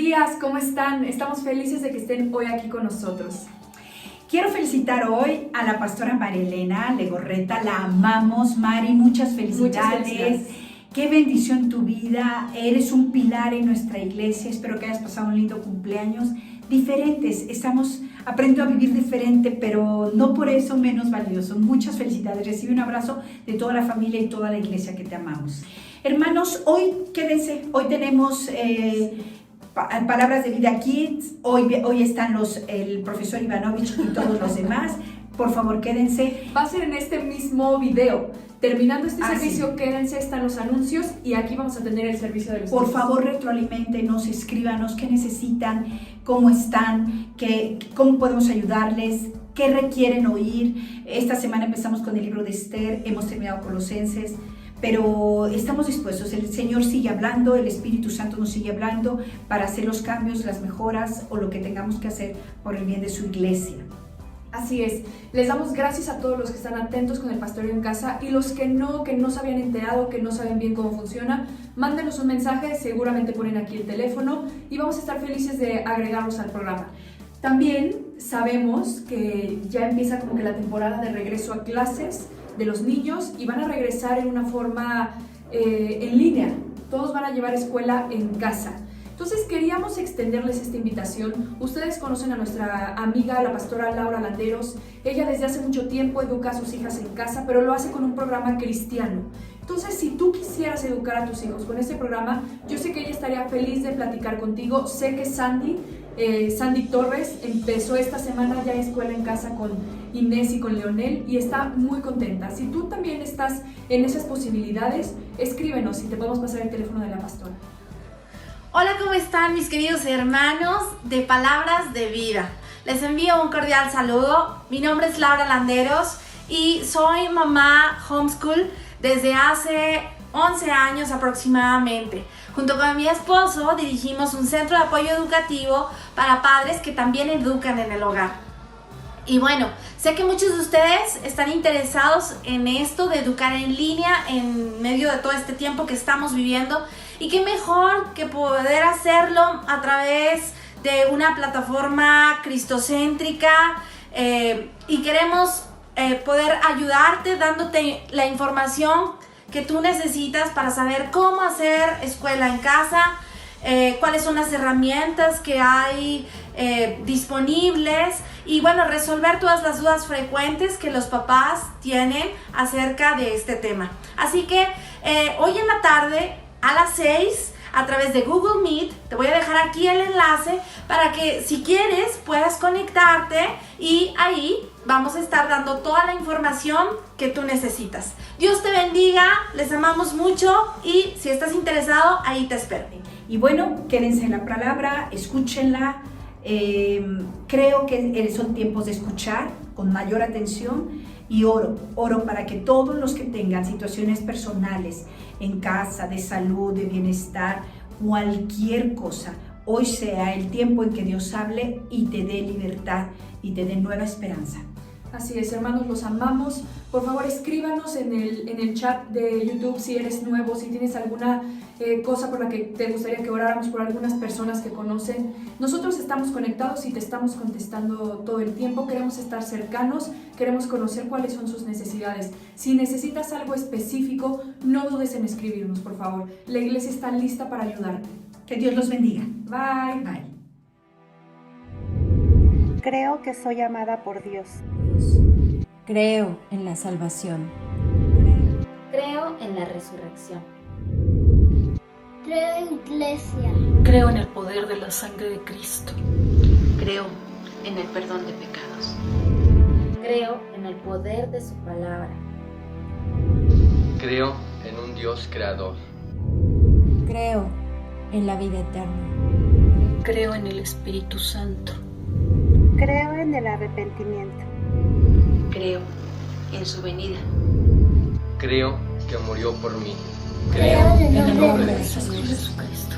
días, ¿cómo están? Estamos felices de que estén hoy aquí con nosotros. Quiero felicitar hoy a la pastora María Elena Legorreta, la amamos, Mari, muchas felicidades. Qué bendición tu vida, eres un pilar en nuestra iglesia, espero que hayas pasado un lindo cumpleaños. Diferentes, estamos aprendiendo a vivir diferente, pero no por eso menos valioso. Muchas felicidades, recibe un abrazo de toda la familia y toda la iglesia que te amamos. Hermanos, hoy quédense, hoy tenemos Palabras de Vida Kids, hoy están el profesor Ivanovich y todos los demás. Por favor, quédense. Va a ser en este mismo video. Terminando este servicio, quédense, están los anuncios y aquí vamos a tener el servicio de los Por favor, retroaliméntenos, escríbanos qué necesitan, cómo están, cómo podemos ayudarles, qué requieren oír. Esta semana empezamos con el libro de Esther, hemos terminado Colosenses, pero estamos dispuestos. El Señor sigue hablando, el Espíritu Santo nos sigue hablando para hacer los cambios, las mejoras o lo que tengamos que hacer por el bien de su iglesia. Así es, les damos gracias a todos los que están atentos con el pastoreo en casa y los que no se habían enterado, que no saben bien cómo funciona, mándenos un mensaje, seguramente ponen aquí el teléfono y vamos a estar felices de agregarlos al programa. También sabemos que ya empieza como que la temporada de regreso a clases de los niños y van a regresar en una forma en línea, todos van a llevar escuela en casa. Entonces queríamos extenderles esta invitación. Ustedes conocen a nuestra amiga, la pastora Laura Landeros. Ella desde hace mucho tiempo educa a sus hijas en casa, pero lo hace con un programa cristiano. Entonces, si tú quisieras educar a tus hijos con este programa, yo sé que ella estaría feliz de platicar contigo. Sé que Sandy Torres empezó esta semana ya escuela en casa con Inés y con Leonel y está muy contenta. Si tú también estás en esas posibilidades, escríbenos y te podemos pasar el teléfono de la pastora. Hola, ¿cómo están mis queridos hermanos de Palabras de Vida? Les envío un cordial saludo. Mi nombre es Laura Landeros y soy mamá homeschool desde hace 11 años aproximadamente. Junto con mi esposo dirigimos un centro de apoyo educativo para padres que también educan en el hogar. Y bueno, sé que muchos de ustedes están interesados en esto de educar en línea en medio de todo este tiempo que estamos viviendo. Y qué mejor que poder hacerlo a través de una plataforma cristocéntrica y queremos poder ayudarte dándote la información que tú necesitas para saber cómo hacer escuela en casa, cuáles son las herramientas que hay disponibles y bueno, resolver todas las dudas frecuentes que los papás tienen acerca de este tema. Así que hoy en la tarde a las 6 a través de Google Meet, te voy a dejar aquí el enlace para que si quieres puedas conectarte y ahí vamos a estar dando toda la información que tú necesitas. Dios te bendiga, les amamos mucho y si estás interesado, ahí te espero. Y bueno, quédense en la palabra, escúchenla. Creo que son tiempos de escuchar con mayor atención y oro para que todos los que tengan situaciones personales en casa, de salud, de bienestar, cualquier cosa, hoy sea el tiempo en que Dios hable y te dé libertad y te dé nueva esperanza. Así es, hermanos, los amamos. Por favor, escríbanos en el chat de YouTube si eres nuevo, si tienes alguna cosa por la que te gustaría que oráramos por algunas personas que conocen. Nosotros estamos conectados y te estamos contestando todo el tiempo. Queremos estar cercanos, queremos conocer cuáles son sus necesidades. Si necesitas algo específico, no dudes en escribirnos, por favor. La iglesia está lista para ayudarte. Que Dios los bendiga. Bye. Bye. Creo que soy amada por Dios. Creo en la salvación. Creo en la resurrección. Creo en iglesia. Creo en el poder de la sangre de Cristo. Creo en el perdón de pecados. Creo en el poder de su palabra. Creo en un Dios creador. Creo en la vida eterna. Creo en el Espíritu Santo. Creo en el arrepentimiento. Creo en su venida. Creo que murió por mí. Creo en el nombre de Jesucristo.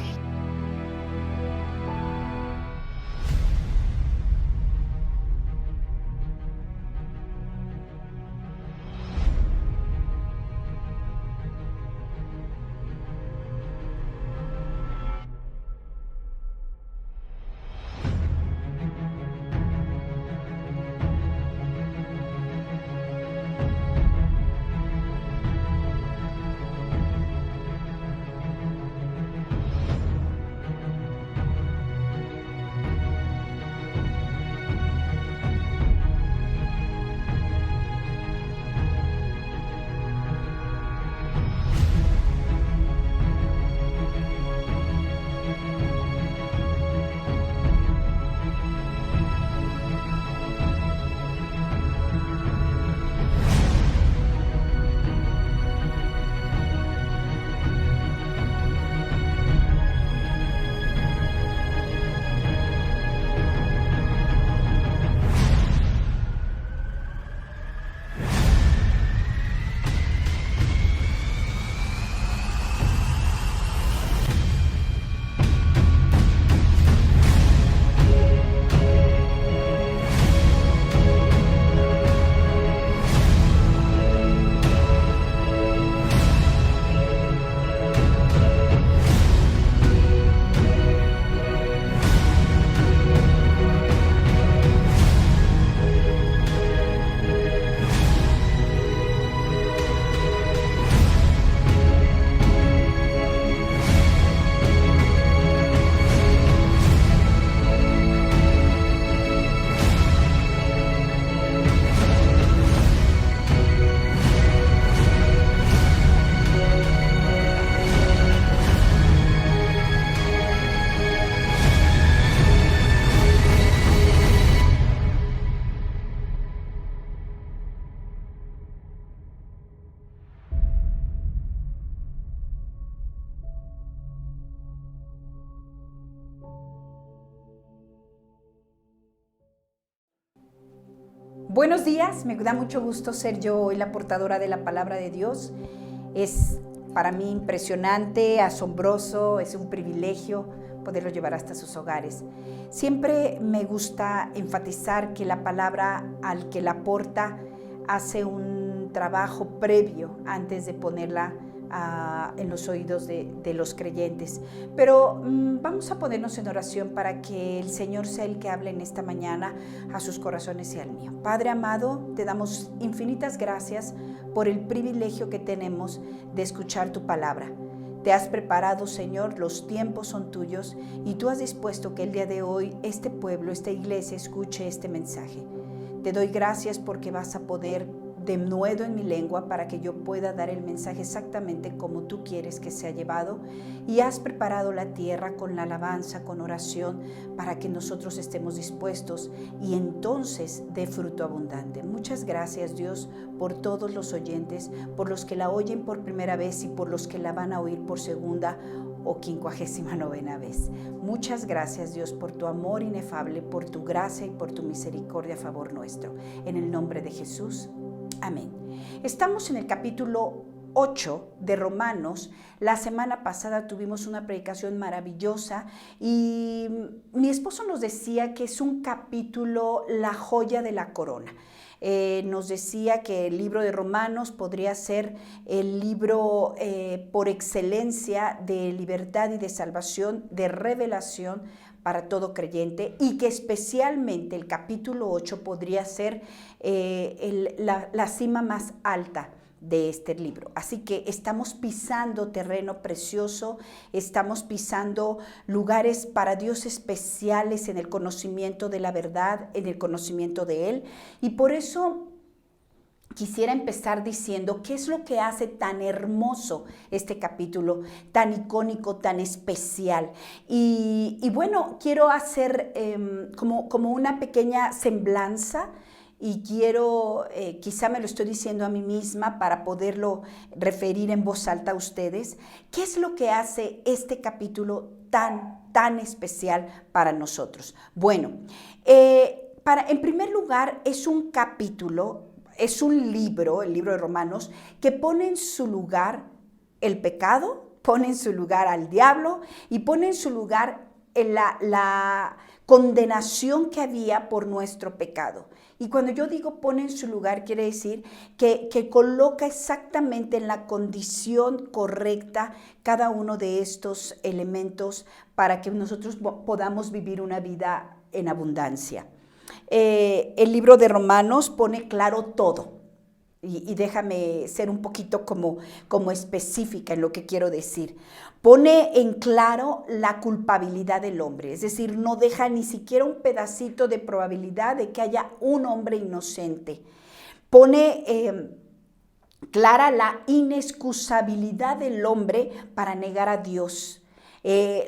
Buenos días, me da mucho gusto ser yo hoy la portadora de la palabra de Dios. Es para mí impresionante, asombroso, es un privilegio poderlo llevar hasta sus hogares. Siempre me gusta enfatizar que la palabra al que la porta hace un trabajo previo antes de ponerla en los oídos de los creyentes. Pero vamos a ponernos en oración para que el Señor sea el que hable en esta mañana a sus corazones y al mío. Padre amado, te damos infinitas gracias por el privilegio que tenemos de escuchar tu palabra. Te has preparado, Señor, los tiempos son tuyos y tú has dispuesto que el día de hoy este pueblo, esta iglesia, escuche este mensaje. Te doy gracias porque vas a poder denuedo en mi lengua para que yo pueda dar el mensaje exactamente como tú quieres que sea llevado, y has preparado la tierra con la alabanza, con oración, para que nosotros estemos dispuestos y entonces dé fruto abundante. Muchas gracias, Dios, por todos los oyentes, por los que la oyen por primera vez y por los que la van a oír por segunda o 59ª vez. Muchas gracias, Dios, por tu amor inefable, por tu gracia y por tu misericordia a favor nuestro. En el nombre de Jesús. Amén. Estamos en el capítulo 8 de Romanos. La semana pasada tuvimos una predicación maravillosa y mi esposo nos decía que es un capítulo, la joya de la corona. Nos decía que el libro de Romanos podría ser el libro por excelencia de libertad y de salvación, de revelación para todo creyente, y que especialmente el capítulo 8 podría ser la cima más alta de este libro. Así que estamos pisando terreno precioso, estamos pisando lugares para Dios especiales en el conocimiento de la verdad, en el conocimiento de Él, y por eso quisiera empezar diciendo qué es lo que hace tan hermoso este capítulo, tan icónico, tan especial. Y bueno, quiero hacer como una pequeña semblanza, y quiero, quizá me lo estoy diciendo a mí misma para poderlo referir en voz alta a ustedes, qué es lo que hace este capítulo tan especial para nosotros. Bueno, en primer lugar, es un capítulo, es un libro, el libro de Romanos, que pone en su lugar el pecado, pone en su lugar al diablo y pone en su lugar la condenación que había por nuestro pecado. Y cuando yo digo pone en su lugar, quiere decir que coloca exactamente en la condición correcta cada uno de estos elementos para que nosotros podamos vivir una vida en abundancia. El libro de Romanos pone claro todo. Y déjame ser un poquito como específica en lo que quiero decir. Pone en claro la culpabilidad del hombre, es decir, no deja ni siquiera un pedacito de probabilidad de que haya un hombre inocente. Pone clara la inexcusabilidad del hombre para negar a Dios.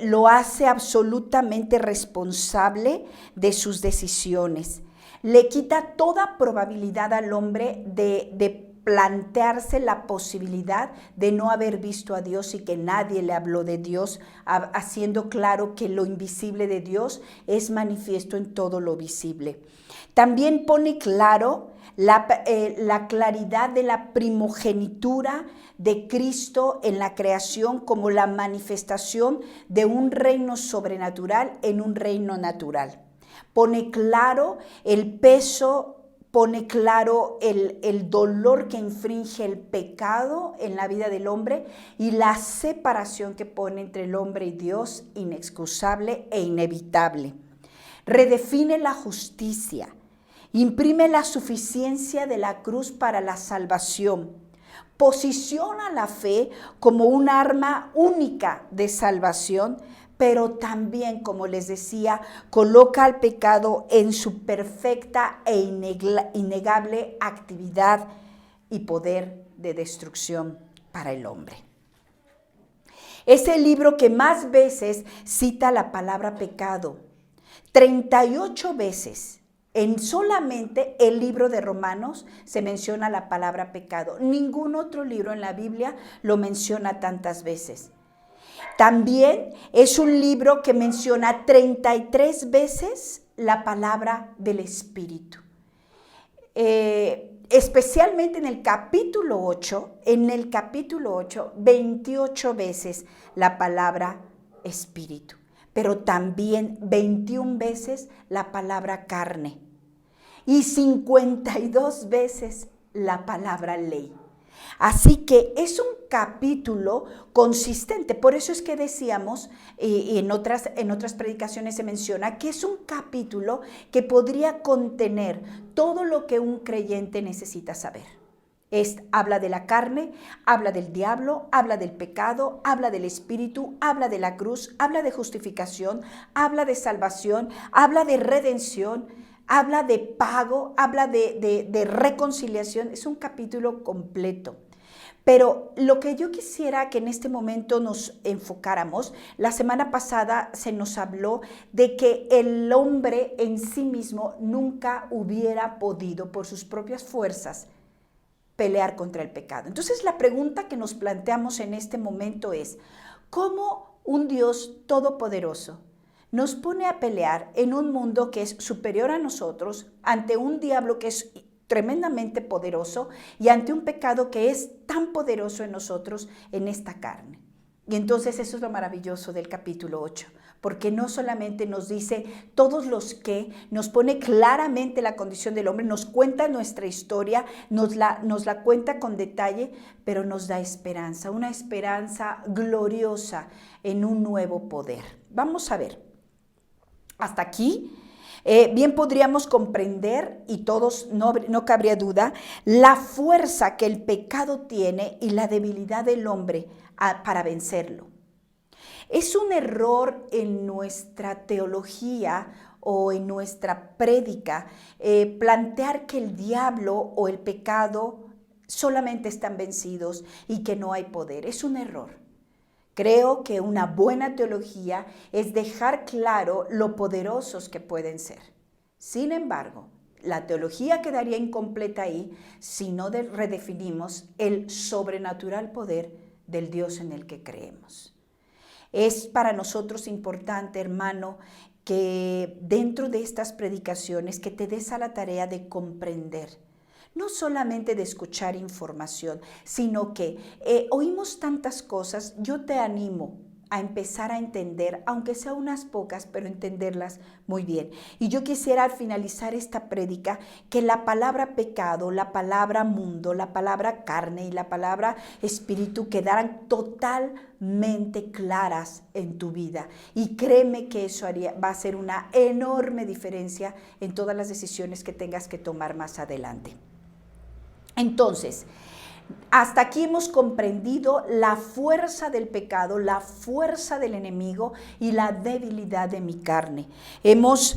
Lo hace absolutamente responsable de sus decisiones. Le quita toda probabilidad al hombre de plantearse la posibilidad de no haber visto a Dios y que nadie le habló de Dios, haciendo claro que lo invisible de Dios es manifiesto en todo lo visible. También pone claro la claridad de la primogenitura de Cristo en la creación como la manifestación de un reino sobrenatural en un reino natural. Pone claro el peso, pone claro el dolor que infringe el pecado en la vida del hombre y la separación que pone entre el hombre y Dios, inexcusable e inevitable. Redefine la justicia, imprime la suficiencia de la cruz para la salvación, posiciona la fe como un arma única de salvación, pero también, como les decía, coloca al pecado en su perfecta e innegable actividad y poder de destrucción para el hombre. Es el libro que más veces cita la palabra pecado, 38 veces. En solamente el libro de Romanos se menciona la palabra pecado. Ningún otro libro en la Biblia lo menciona tantas veces. También es un libro que menciona 33 veces la palabra del Espíritu. especialmente en el capítulo 8, 28 veces la palabra espíritu, pero también 21 veces la palabra carne y 52 veces la palabra ley. Así que es un capítulo consistente, por eso es que decíamos, y en otras predicaciones se menciona, que es un capítulo que podría contener todo lo que un creyente necesita saber. Habla de la carne, habla del diablo, habla del pecado, habla del espíritu, habla de la cruz, habla de justificación, habla de salvación, habla de redención, habla de pago, habla de reconciliación. Es un capítulo completo. Pero lo que yo quisiera que en este momento nos enfocáramos, la semana pasada se nos habló de que el hombre en sí mismo nunca hubiera podido por sus propias fuerzas pelear contra el pecado. Entonces la pregunta que nos planteamos en este momento es, ¿cómo un Dios todopoderoso nos pone a pelear en un mundo que es superior a nosotros, ante un diablo que es tremendamente poderoso y ante un pecado que es tan poderoso en nosotros, en esta carne? Y entonces eso es lo maravilloso del capítulo 8, porque no solamente nos dice todos los que, nos pone claramente la condición del hombre, nos cuenta nuestra historia, nos la cuenta con detalle, pero nos da esperanza, una esperanza gloriosa en un nuevo poder. Vamos a ver, hasta aquí. Bien podríamos comprender, y todos, no cabría duda, la fuerza que el pecado tiene y la debilidad del hombre para vencerlo. Es un error en nuestra teología o en nuestra prédica plantear que el diablo o el pecado solamente están vencidos y que no hay poder. Es un error. Creo que una buena teología es dejar claro lo poderosos que pueden ser. Sin embargo, la teología quedaría incompleta ahí si no redefinimos el sobrenatural poder del Dios en el que creemos. Es para nosotros importante, hermano, que dentro de estas predicaciones que te des a la tarea de comprender, no solamente de escuchar información, sino que oímos tantas cosas. Yo te animo a empezar a entender, aunque sea unas pocas, pero entenderlas muy bien. Y yo quisiera al finalizar esta prédica que la palabra pecado, la palabra mundo, la palabra carne y la palabra espíritu quedaran totalmente claras en tu vida. Y créeme que eso va a ser una enorme diferencia en todas las decisiones que tengas que tomar más adelante. Entonces, hasta aquí hemos comprendido la fuerza del pecado, la fuerza del enemigo y la debilidad de mi carne. Hemos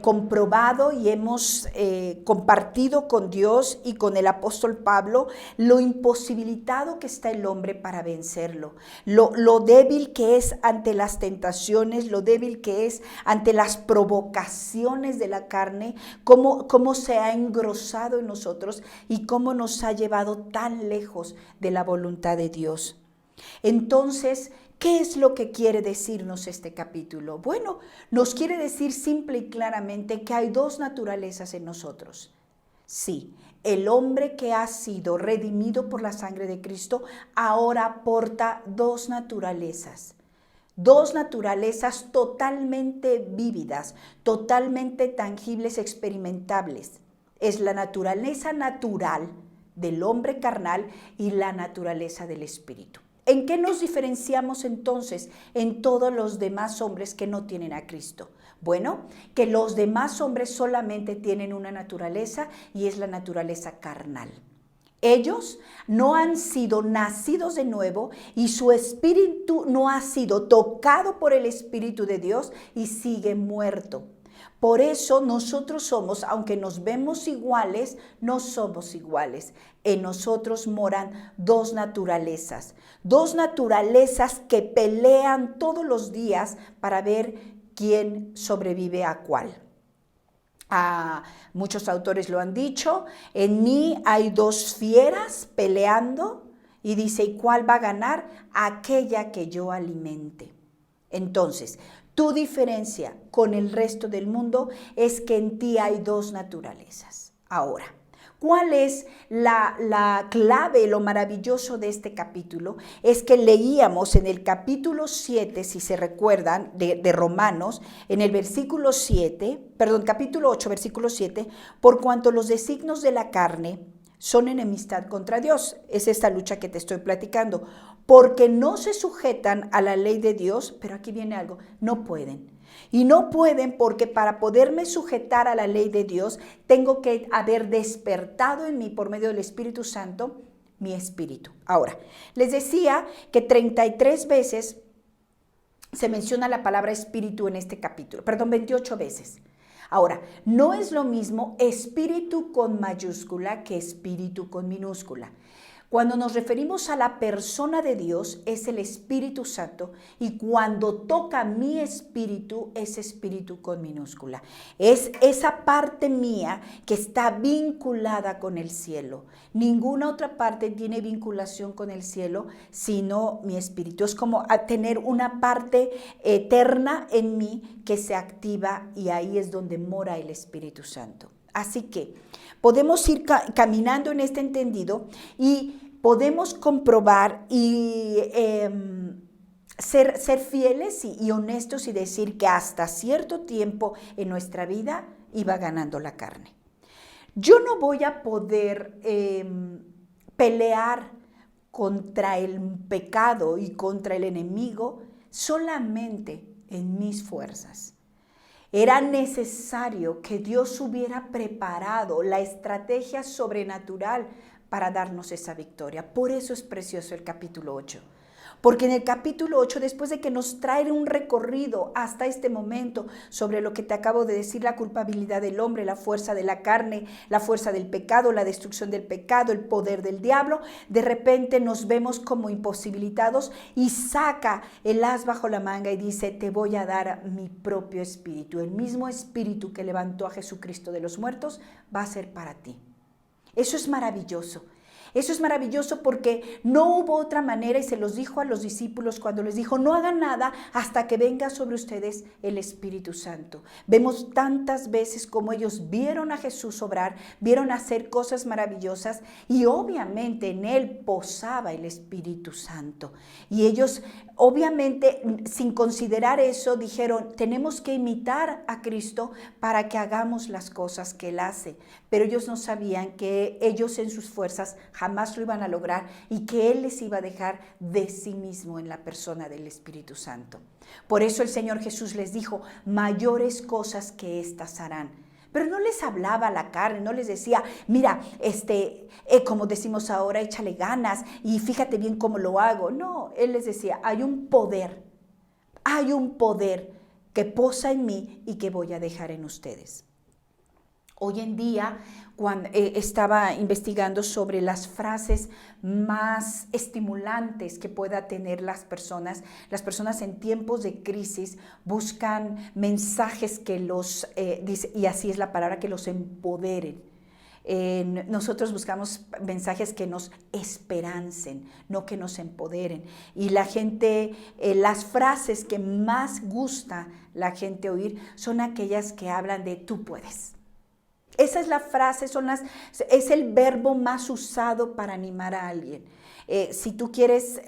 comprobado y hemos compartido con Dios y con el apóstol Pablo lo imposibilitado que está el hombre para vencerlo, lo débil que es ante las tentaciones, lo débil que es ante las provocaciones de la carne, cómo se ha engrosado en nosotros y cómo nos ha llevado tan lejos de la voluntad de Dios. Entonces, ¿qué es lo que quiere decirnos este capítulo? Bueno, nos quiere decir simple y claramente que hay dos naturalezas en nosotros. Sí, el hombre que ha sido redimido por la sangre de Cristo ahora porta dos naturalezas totalmente vívidas, totalmente tangibles, experimentables. Es la naturaleza natural del hombre carnal y la naturaleza del espíritu. ¿En qué nos diferenciamos entonces en todos los demás hombres que no tienen a Cristo? Bueno, que los demás hombres solamente tienen una naturaleza y es la naturaleza carnal. Ellos no han sido nacidos de nuevo y su espíritu no ha sido tocado por el Espíritu de Dios y sigue muerto. Por eso nosotros somos, aunque nos vemos iguales, no somos iguales. En nosotros moran dos naturalezas que pelean todos los días para ver quién sobrevive a cuál. Muchos autores lo han dicho, en mí hay dos fieras peleando y dice, ¿y cuál va a ganar? Aquella que yo alimente. Entonces, tu diferencia con el resto del mundo es que en ti hay dos naturalezas. Ahora, ¿Cuál es la clave, lo maravilloso de este capítulo? Es que leíamos en el capítulo 7, si se recuerdan, de Romanos, en el versículo 7, capítulo 8, versículo 7, por cuanto los designios de la carne son enemistad contra Dios. Es esta lucha que te estoy platicando. Porque no se sujetan a la ley de Dios, pero aquí viene algo, no pueden. Y no pueden porque para poderme sujetar a la ley de Dios, tengo que haber despertado en mí por medio del Espíritu Santo mi espíritu. Ahora, les decía que 33 veces se menciona la palabra espíritu en este capítulo, 28 veces. Ahora, no es lo mismo espíritu con mayúscula que espíritu con minúscula. Cuando nos referimos a la persona de Dios es el Espíritu Santo y cuando toca mi espíritu es espíritu con minúscula. Es esa parte mía que está vinculada con el cielo. Ninguna otra parte tiene vinculación con el cielo sino mi espíritu. Es como tener una parte eterna en mí que se activa y ahí es donde mora el Espíritu Santo. Así que podemos ir caminando en este entendido y podemos comprobar y ser fieles y honestos y decir que hasta cierto tiempo en nuestra vida iba ganando la carne. Yo no voy a poder pelear contra el pecado y contra el enemigo solamente en mis fuerzas. Era necesario que Dios hubiera preparado la estrategia sobrenatural para darnos esa victoria. Por eso es precioso el capítulo 8. Porque en el capítulo 8, después de que nos trae un recorrido hasta este momento sobre lo que te acabo de decir, la culpabilidad del hombre, la fuerza de la carne, la fuerza del pecado, la destrucción del pecado, el poder del diablo, de repente nos vemos como imposibilitados y saca el as bajo la manga y dice, te voy a dar mi propio espíritu. El mismo espíritu que levantó a Jesucristo de los muertos va a ser para ti. Eso es maravilloso. Eso es maravilloso porque no hubo otra manera y se los dijo a los discípulos cuando les dijo, no hagan nada hasta que venga sobre ustedes el Espíritu Santo. Vemos tantas veces como ellos vieron a Jesús obrar, vieron hacer cosas maravillosas y obviamente en él posaba el Espíritu Santo. Y ellos obviamente sin considerar eso dijeron, tenemos que imitar a Cristo para que hagamos las cosas que él hace. Pero ellos no sabían que ellos en sus fuerzas jamás lo iban a lograr y que él les iba a dejar de sí mismo en la persona del Espíritu Santo. Por eso el Señor Jesús les dijo, mayores cosas que estas harán. Pero no les hablaba a la carne, no les decía, mira, como decimos ahora, échale ganas y fíjate bien cómo lo hago. No, él les decía, hay un poder que posa en mí y que voy a dejar en ustedes. Hoy en día, cuando estaba investigando sobre las frases más estimulantes que pueda tener las personas en tiempos de crisis buscan mensajes que los, y así es la palabra, que los empoderen. Nosotros buscamos mensajes que nos esperancen, no que nos empoderen. Y la gente, las frases que más gusta la gente oír son aquellas que hablan de tú puedes. Esa es la frase, es el verbo más usado para animar a alguien. Si tú quieres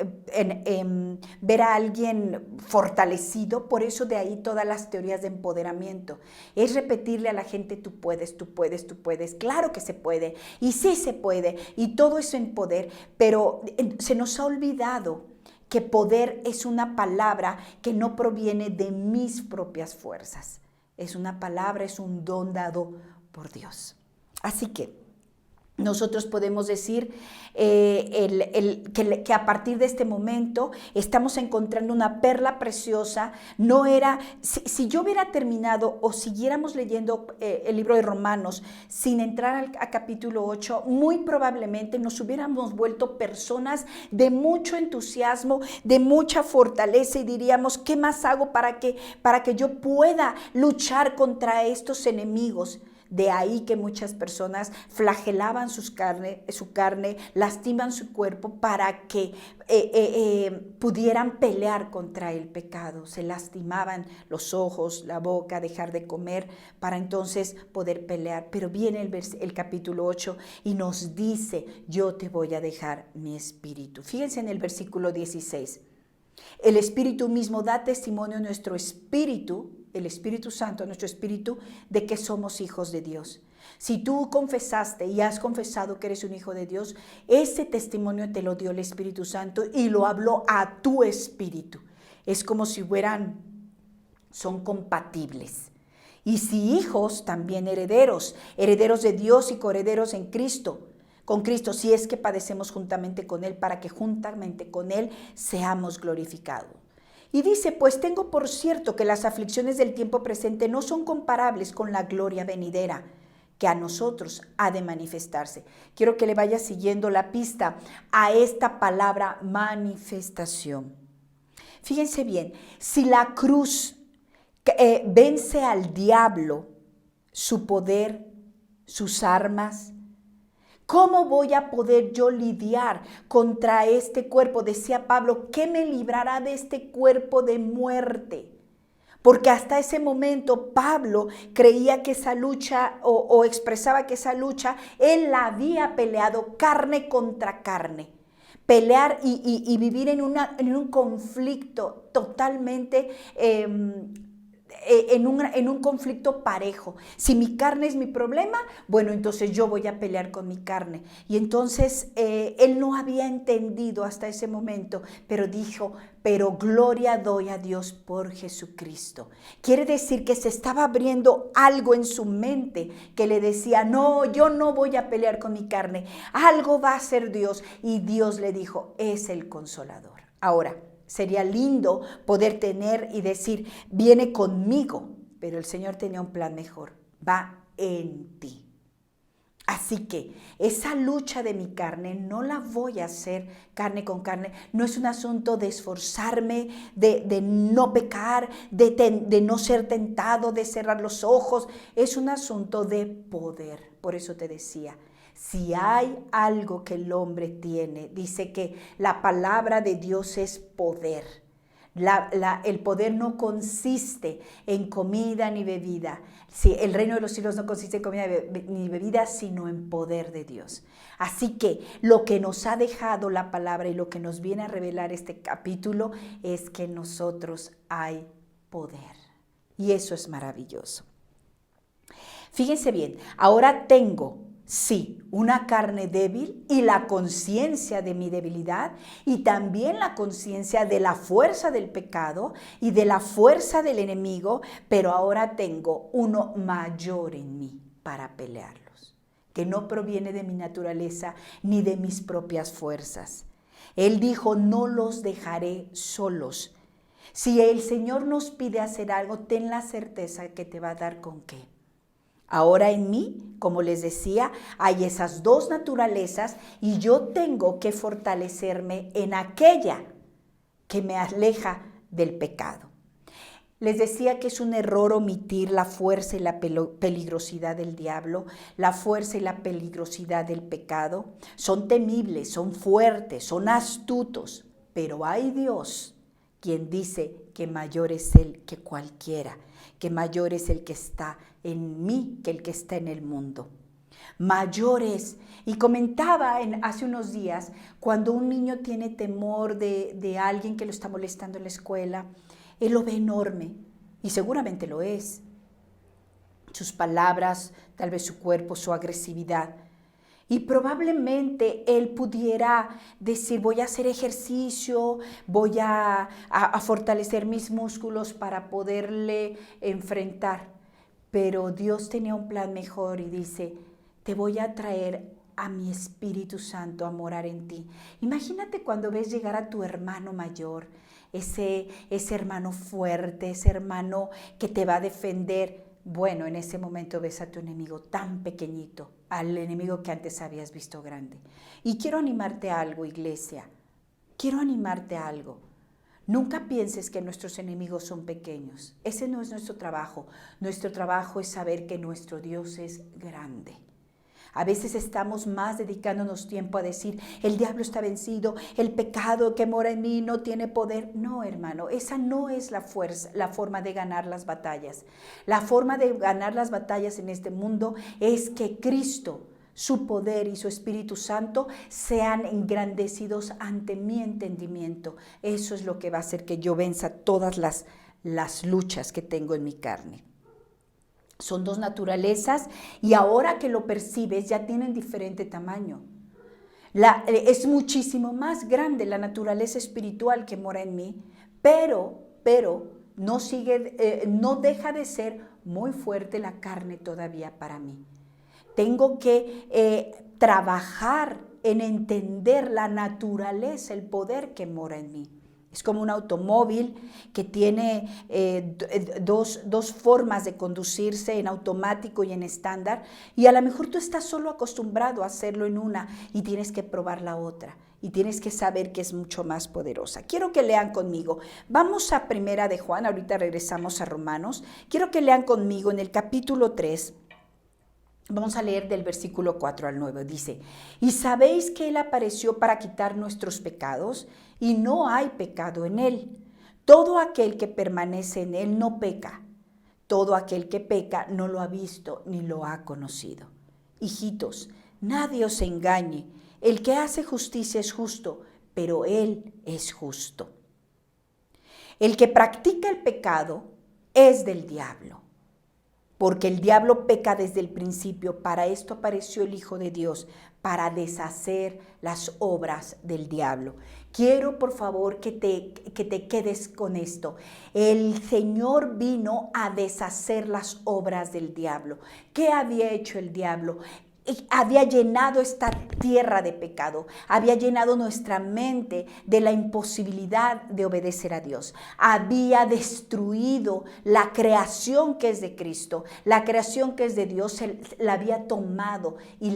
ver a alguien fortalecido, por eso de ahí todas las teorías de empoderamiento. Es repetirle a la gente, tú puedes, tú puedes, tú puedes. Claro que se puede, y sí se puede, y todo eso en poder, pero se nos ha olvidado que poder es una palabra que no proviene de mis propias fuerzas. Es una palabra, es un don dado por Dios. Así que nosotros podemos decir que a partir de este momento estamos encontrando una perla preciosa. No era, si yo hubiera terminado o siguiéramos leyendo el libro de Romanos sin entrar a capítulo 8, muy probablemente nos hubiéramos vuelto personas de mucho entusiasmo, de mucha fortaleza y diríamos, ¿qué más hago para que yo pueda luchar contra estos enemigos? De ahí que muchas personas flagelaban su carne, lastiman su cuerpo para que pudieran pelear contra el pecado. Se lastimaban los ojos, la boca, dejar de comer para entonces poder pelear. Pero viene el capítulo 8 y nos dice, yo te voy a dejar mi espíritu. Fíjense en el versículo 16. El Espíritu mismo da testimonio a nuestro espíritu, el Espíritu Santo, a nuestro espíritu, de que somos hijos de Dios. Si tú confesaste y has confesado que eres un hijo de Dios, ese testimonio te lo dio el Espíritu Santo y lo habló a tu espíritu. Es como si son compatibles. Y si hijos, también herederos, herederos de Dios y coherederos en Cristo, con Cristo, si es que padecemos juntamente con Él, para que juntamente con Él seamos glorificados. Y dice, pues tengo por cierto que las aflicciones del tiempo presente no son comparables con la gloria venidera, que a nosotros ha de manifestarse. Quiero que le vaya siguiendo la pista a esta palabra manifestación. Fíjense bien, si la cruz vence al diablo, su poder, sus armas, ¿cómo voy a poder yo lidiar contra este cuerpo? Decía Pablo, ¿qué me librará de este cuerpo de muerte? Porque hasta ese momento Pablo creía que esa lucha o expresaba que esa lucha él la había peleado carne contra carne. Pelear y vivir en un conflicto totalmente en un conflicto parejo. Si mi carne es mi problema, bueno, entonces yo voy a pelear con mi carne. Y entonces él no había entendido hasta ese momento, pero dijo, pero gloria doy a Dios por Jesucristo. Quiere decir que se estaba abriendo algo en su mente que le decía, no, yo no voy a pelear con mi carne, algo va a hacer Dios. Y Dios le dijo, es el Consolador. Ahora, sería lindo poder tener y decir, viene conmigo, pero el Señor tenía un plan mejor, va en ti. Así que esa lucha de mi carne no la voy a hacer carne con carne, no es un asunto de esforzarme, de no pecar, de no ser tentado, de cerrar los ojos, es un asunto de poder. Por eso te decía, si hay algo que el hombre tiene, dice que la palabra de Dios es poder. El poder no consiste en comida ni bebida. Sí, el reino de los cielos no consiste en comida ni bebida, sino en poder de Dios. Así que lo que nos ha dejado la palabra y lo que nos viene a revelar este capítulo es que en nosotros hay poder. Y eso es maravilloso. Fíjense bien, ahora tengo, sí, una carne débil y la conciencia de mi debilidad y también la conciencia de la fuerza del pecado y de la fuerza del enemigo, pero ahora tengo uno mayor en mí para pelearlos, que no proviene de mi naturaleza ni de mis propias fuerzas. Él dijo, no los dejaré solos. Si el Señor nos pide hacer algo, ten la certeza que te va a dar con qué. Ahora en mí, como les decía, hay esas dos naturalezas y yo tengo que fortalecerme en aquella que me aleja del pecado. Les decía que es un error omitir la fuerza y la peligrosidad del diablo, la fuerza y la peligrosidad del pecado. Son temibles, son fuertes, son astutos, pero hay Dios quien dice que mayor es Él que cualquiera, que mayor es el que está en mí que el que está en el mundo. Mayor es. Y comentaba hace unos días, cuando un niño tiene temor de alguien que lo está molestando en la escuela, él lo ve enorme y seguramente lo es. Sus palabras, tal vez su cuerpo, su agresividad. Y probablemente él pudiera decir, voy a hacer ejercicio, voy a fortalecer mis músculos para poderle enfrentar. Pero Dios tenía un plan mejor y dice, te voy a traer a mi Espíritu Santo a morar en ti. Imagínate cuando ves llegar a tu hermano mayor, ese hermano fuerte, ese hermano que te va a defender. Bueno, en ese momento ves a tu enemigo tan pequeñito, al enemigo que antes habías visto grande. Y quiero animarte a algo, iglesia. Quiero animarte a algo. Nunca pienses que nuestros enemigos son pequeños. Ese no es nuestro trabajo. Nuestro trabajo es saber que nuestro Dios es grande. A veces estamos más dedicándonos tiempo a decir, el diablo está vencido, el pecado que mora en mí no tiene poder. No, hermano, esa no es la forma de ganar las batallas. La forma de ganar las batallas en este mundo es que Cristo, su poder y su Espíritu Santo sean engrandecidos ante mi entendimiento. Eso es lo que va a hacer que yo venza todas las luchas que tengo en mi carne. Son dos naturalezas y ahora que lo percibes ya tienen diferente tamaño. Es muchísimo más grande la naturaleza espiritual que mora en mí, pero no deja de ser muy fuerte la carne todavía para mí. Tengo que trabajar en entender la naturaleza, el poder que mora en mí. Es como un automóvil que tiene dos formas de conducirse, en automático y en estándar, y a lo mejor tú estás solo acostumbrado a hacerlo en una y tienes que probar la otra y tienes que saber que es mucho más poderosa. Quiero que lean conmigo. Vamos a Primera de Juan, ahorita regresamos a Romanos. Quiero que lean conmigo en el capítulo 3. Vamos a leer del versículo 4 al 9. Dice, ¿y sabéis que Él apareció para quitar nuestros pecados? Y no hay pecado en Él. Todo aquel que permanece en Él no peca. Todo aquel que peca no lo ha visto ni lo ha conocido. Hijitos, nadie os engañe. El que hace justicia es justo, pero Él es justo. El que practica el pecado es del diablo. Porque el diablo peca desde el principio. Para esto apareció el Hijo de Dios, para deshacer las obras del diablo. Quiero, por favor, que te quedes con esto. El Señor vino a deshacer las obras del diablo. ¿Qué había hecho el diablo? Había llenado esta tierra de pecado, había llenado nuestra mente de la imposibilidad de obedecer a Dios, había destruido la creación que es de Cristo, la creación que es de Dios, la había tomado y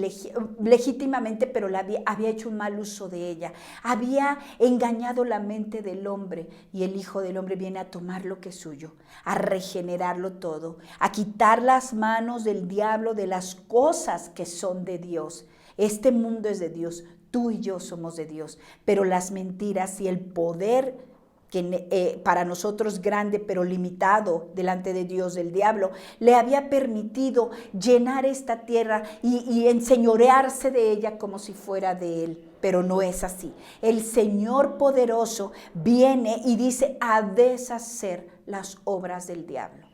legítimamente, pero había hecho un mal uso de ella, había engañado la mente del hombre y el Hijo del Hombre viene a tomar lo que es suyo, a regenerarlo todo, a quitar las manos del diablo de las cosas que son de Dios. Este mundo es de Dios, tú y yo somos de Dios, pero las mentiras y el poder que para nosotros grande pero limitado delante de Dios del diablo, le había permitido llenar esta tierra y enseñorearse de ella como si fuera de él, pero no es así. El Señor poderoso viene y dice a deshacer las obras del diablo.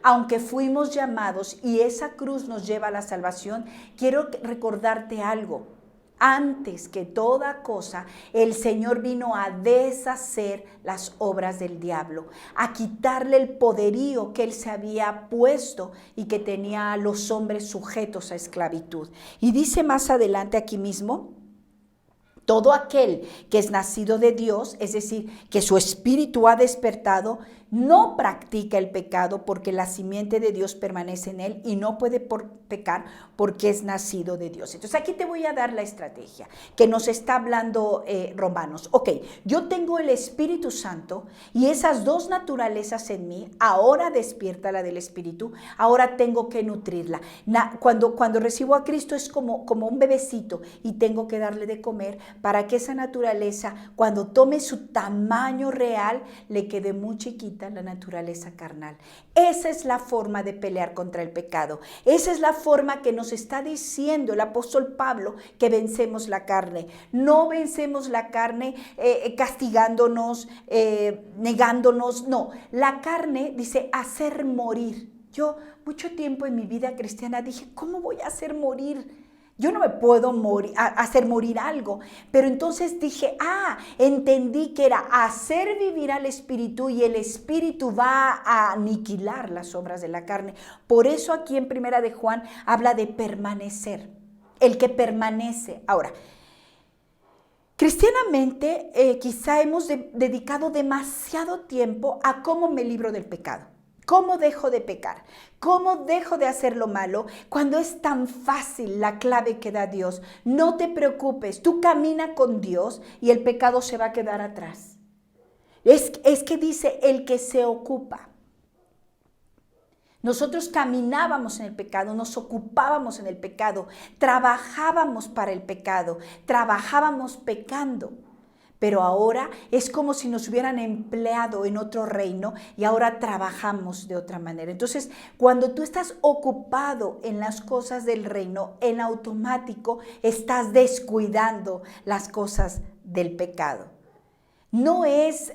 Aunque fuimos llamados y esa cruz nos lleva a la salvación, quiero recordarte algo. Antes que toda cosa, el Señor vino a deshacer las obras del diablo, a quitarle el poderío que él se había puesto y que tenía a los hombres sujetos a esclavitud. Y dice más adelante aquí mismo, todo aquel que es nacido de Dios, es decir, que su espíritu ha despertado, no practica el pecado porque la simiente de Dios permanece en él y no puede pecar porque es nacido de Dios. Entonces aquí te voy a dar la estrategia que nos está hablando Romanos. Ok, yo tengo el Espíritu Santo y esas dos naturalezas en mí, ahora despierta la del Espíritu, ahora tengo que nutrirla. Cuando recibo a Cristo es como un bebecito y tengo que darle de comer para que esa naturaleza, cuando tome su tamaño real, le quede muy chiquita la naturaleza carnal. Esa es la forma de pelear contra el pecado. Esa es la forma que nos está diciendo el apóstol Pablo que vencemos la carne. No vencemos la carne castigándonos, negándonos. No, la carne dice hacer morir. Yo mucho tiempo en mi vida cristiana dije, ¿cómo voy a hacer morir? Yo no me puedo hacer morir algo, pero entonces dije, entendí que era hacer vivir al Espíritu y el Espíritu va a aniquilar las obras de la carne. Por eso aquí en Primera de Juan habla de permanecer, el que permanece. Ahora, cristianamente quizá hemos dedicado demasiado tiempo a cómo me libro del pecado. ¿Cómo dejo de pecar? ¿Cómo dejo de hacer lo malo? Cuando es tan fácil la clave que da Dios. No te preocupes, tú camina con Dios y el pecado se va a quedar atrás. Es que dice el que se ocupa. Nosotros caminábamos en el pecado, nos ocupábamos en el pecado, trabajábamos para el pecado, trabajábamos pecando. Pero ahora es como si nos hubieran empleado en otro reino y ahora trabajamos de otra manera. Entonces, cuando tú estás ocupado en las cosas del reino, en automático estás descuidando las cosas del pecado. No es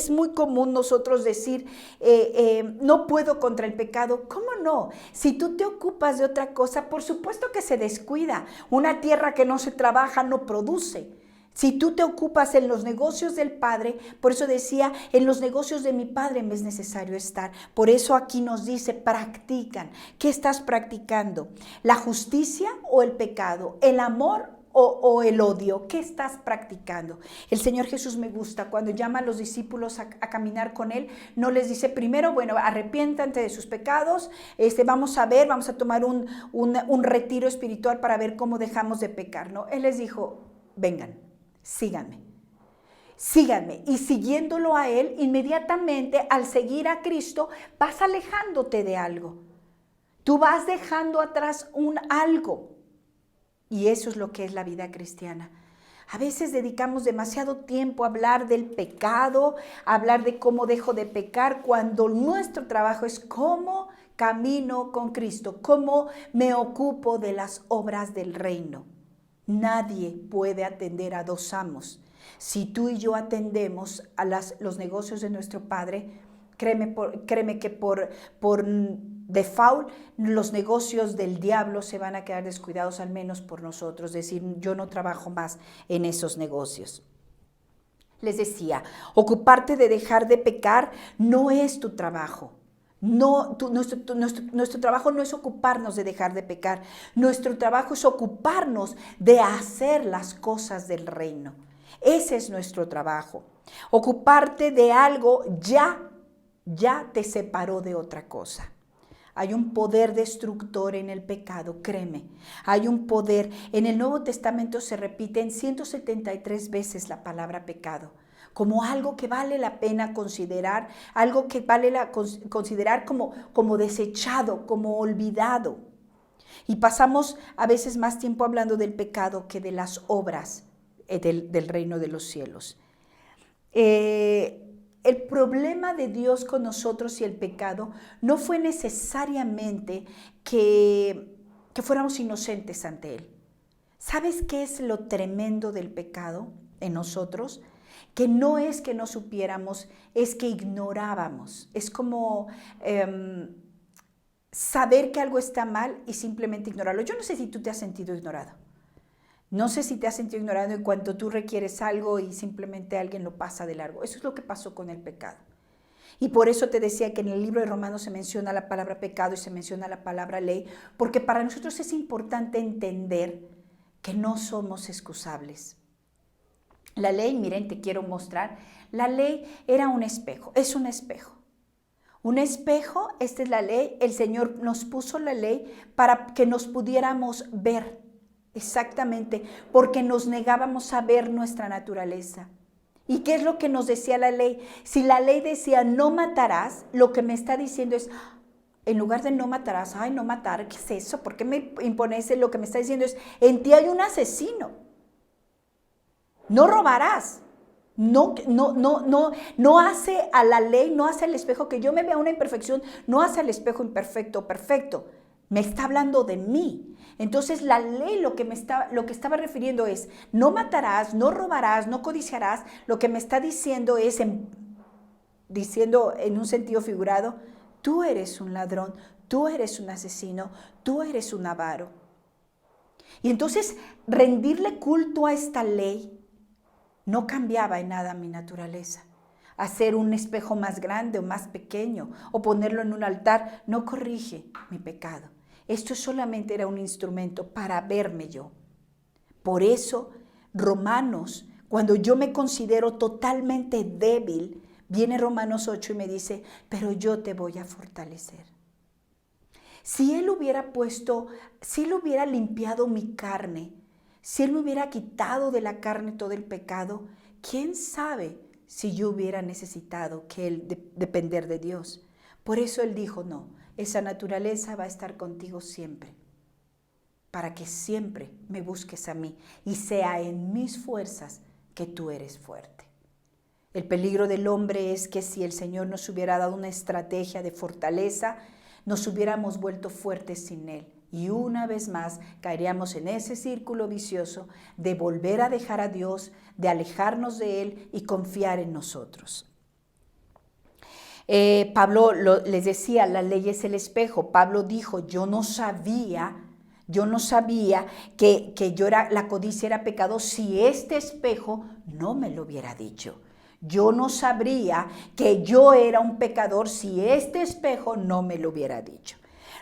muy común nosotros decir, no puedo contra el pecado. ¿Cómo no? Si tú te ocupas de otra cosa, por supuesto que se descuida. Una tierra que no se trabaja no produce. Si tú te ocupas en los negocios del Padre, por eso decía, en los negocios de mi Padre me es necesario estar. Por eso aquí nos dice, practican. ¿Qué estás practicando? ¿La justicia o el pecado? ¿El amor o el odio? ¿Qué estás practicando? El Señor Jesús me gusta cuando llama a los discípulos a caminar con Él, no les dice primero, bueno, arrepiéntate de sus pecados, vamos a tomar un retiro espiritual para ver cómo dejamos de pecar, ¿no? Él les dijo, vengan, síganme. Y siguiéndolo a Él, inmediatamente al seguir a Cristo, vas alejándote de algo. Tú vas dejando atrás algo. Y eso es lo que es la vida cristiana. A veces dedicamos demasiado tiempo a hablar del pecado, a hablar de cómo dejo de pecar, cuando nuestro trabajo es cómo camino con Cristo, cómo me ocupo de las obras del reino. Nadie puede atender a dos amos. Si tú y yo atendemos a los negocios de nuestro Padre, créeme que por default, los negocios del diablo se van a quedar descuidados, al menos por nosotros. Es decir, yo no trabajo más en esos negocios. Les decía, ocuparte de dejar de pecar no es tu trabajo. Nuestro trabajo no es ocuparnos de dejar de pecar. Nuestro trabajo es ocuparnos de hacer las cosas del reino. Ese es nuestro trabajo. Ocuparte de algo ya te separó de otra cosa. Hay un poder destructor en el pecado, créeme. Hay un poder. En el Nuevo Testamento se repiten 173 veces la palabra pecado, como algo que vale la pena considerar, algo que vale considerar como desechado, como olvidado. Y pasamos a veces más tiempo hablando del pecado que de las obras del reino de los cielos. El problema de Dios con nosotros y el pecado no fue necesariamente que fuéramos inocentes ante Él. ¿Sabes qué es lo tremendo del pecado en nosotros? Que no es que no supiéramos, es que ignorábamos. Es como saber que algo está mal y simplemente ignorarlo. Yo no sé si tú te has sentido ignorado. No sé si te has sentido ignorado en cuanto tú requieres algo y simplemente alguien lo pasa de largo. Eso es lo que pasó con el pecado. Y por eso te decía que en el libro de Romanos se menciona la palabra pecado y se menciona la palabra ley, porque para nosotros es importante entender que no somos excusables. La ley, miren, te quiero mostrar, la ley era un espejo, es un espejo. Un espejo, esta es la ley, el Señor nos puso la ley para que nos pudiéramos ver. Exactamente, porque nos negábamos a ver nuestra naturaleza. ¿Y qué es lo que nos decía la ley? Si la ley decía no matarás, lo que me está diciendo es, en lugar de no matarás, ay, no matar, ¿qué es eso? ¿Por qué me impones? Lo que me está diciendo es, en ti hay un asesino. No robarás. No hace a la ley, no hace al espejo que yo me vea una imperfección, no hace al espejo imperfecto, perfecto. Me está hablando de mí. Entonces la ley lo que estaba refiriendo es, no matarás, no robarás, no codiciarás. Lo que me está diciendo es, diciendo en un sentido figurado, tú eres un ladrón, tú eres un asesino, tú eres un avaro. Y entonces rendirle culto a esta ley no cambiaba en nada mi naturaleza. Hacer un espejo más grande o más pequeño o ponerlo en un altar no corrige mi pecado. Esto solamente era un instrumento para verme yo. Por eso, Romanos, cuando yo me considero totalmente débil, viene Romanos 8 y me dice, pero yo te voy a fortalecer. Si Él hubiera limpiado mi carne, Si Él me hubiera quitado de la carne todo el pecado, ¿quién sabe si yo hubiera necesitado que Él depender de Dios? Por eso Él dijo, no, esa naturaleza va a estar contigo siempre, para que siempre me busques a mí y sea en mis fuerzas que tú eres fuerte. El peligro del hombre es que si el Señor nos hubiera dado una estrategia de fortaleza, nos hubiéramos vuelto fuertes sin Él. Y una vez más caeríamos en ese círculo vicioso de volver a dejar a Dios, de alejarnos de Él y confiar en nosotros. Pablo les decía, la ley es el espejo. Pablo dijo, yo no sabía que la codicia era pecado si este espejo no me lo hubiera dicho. Yo no sabría que yo era un pecador si este espejo no me lo hubiera dicho.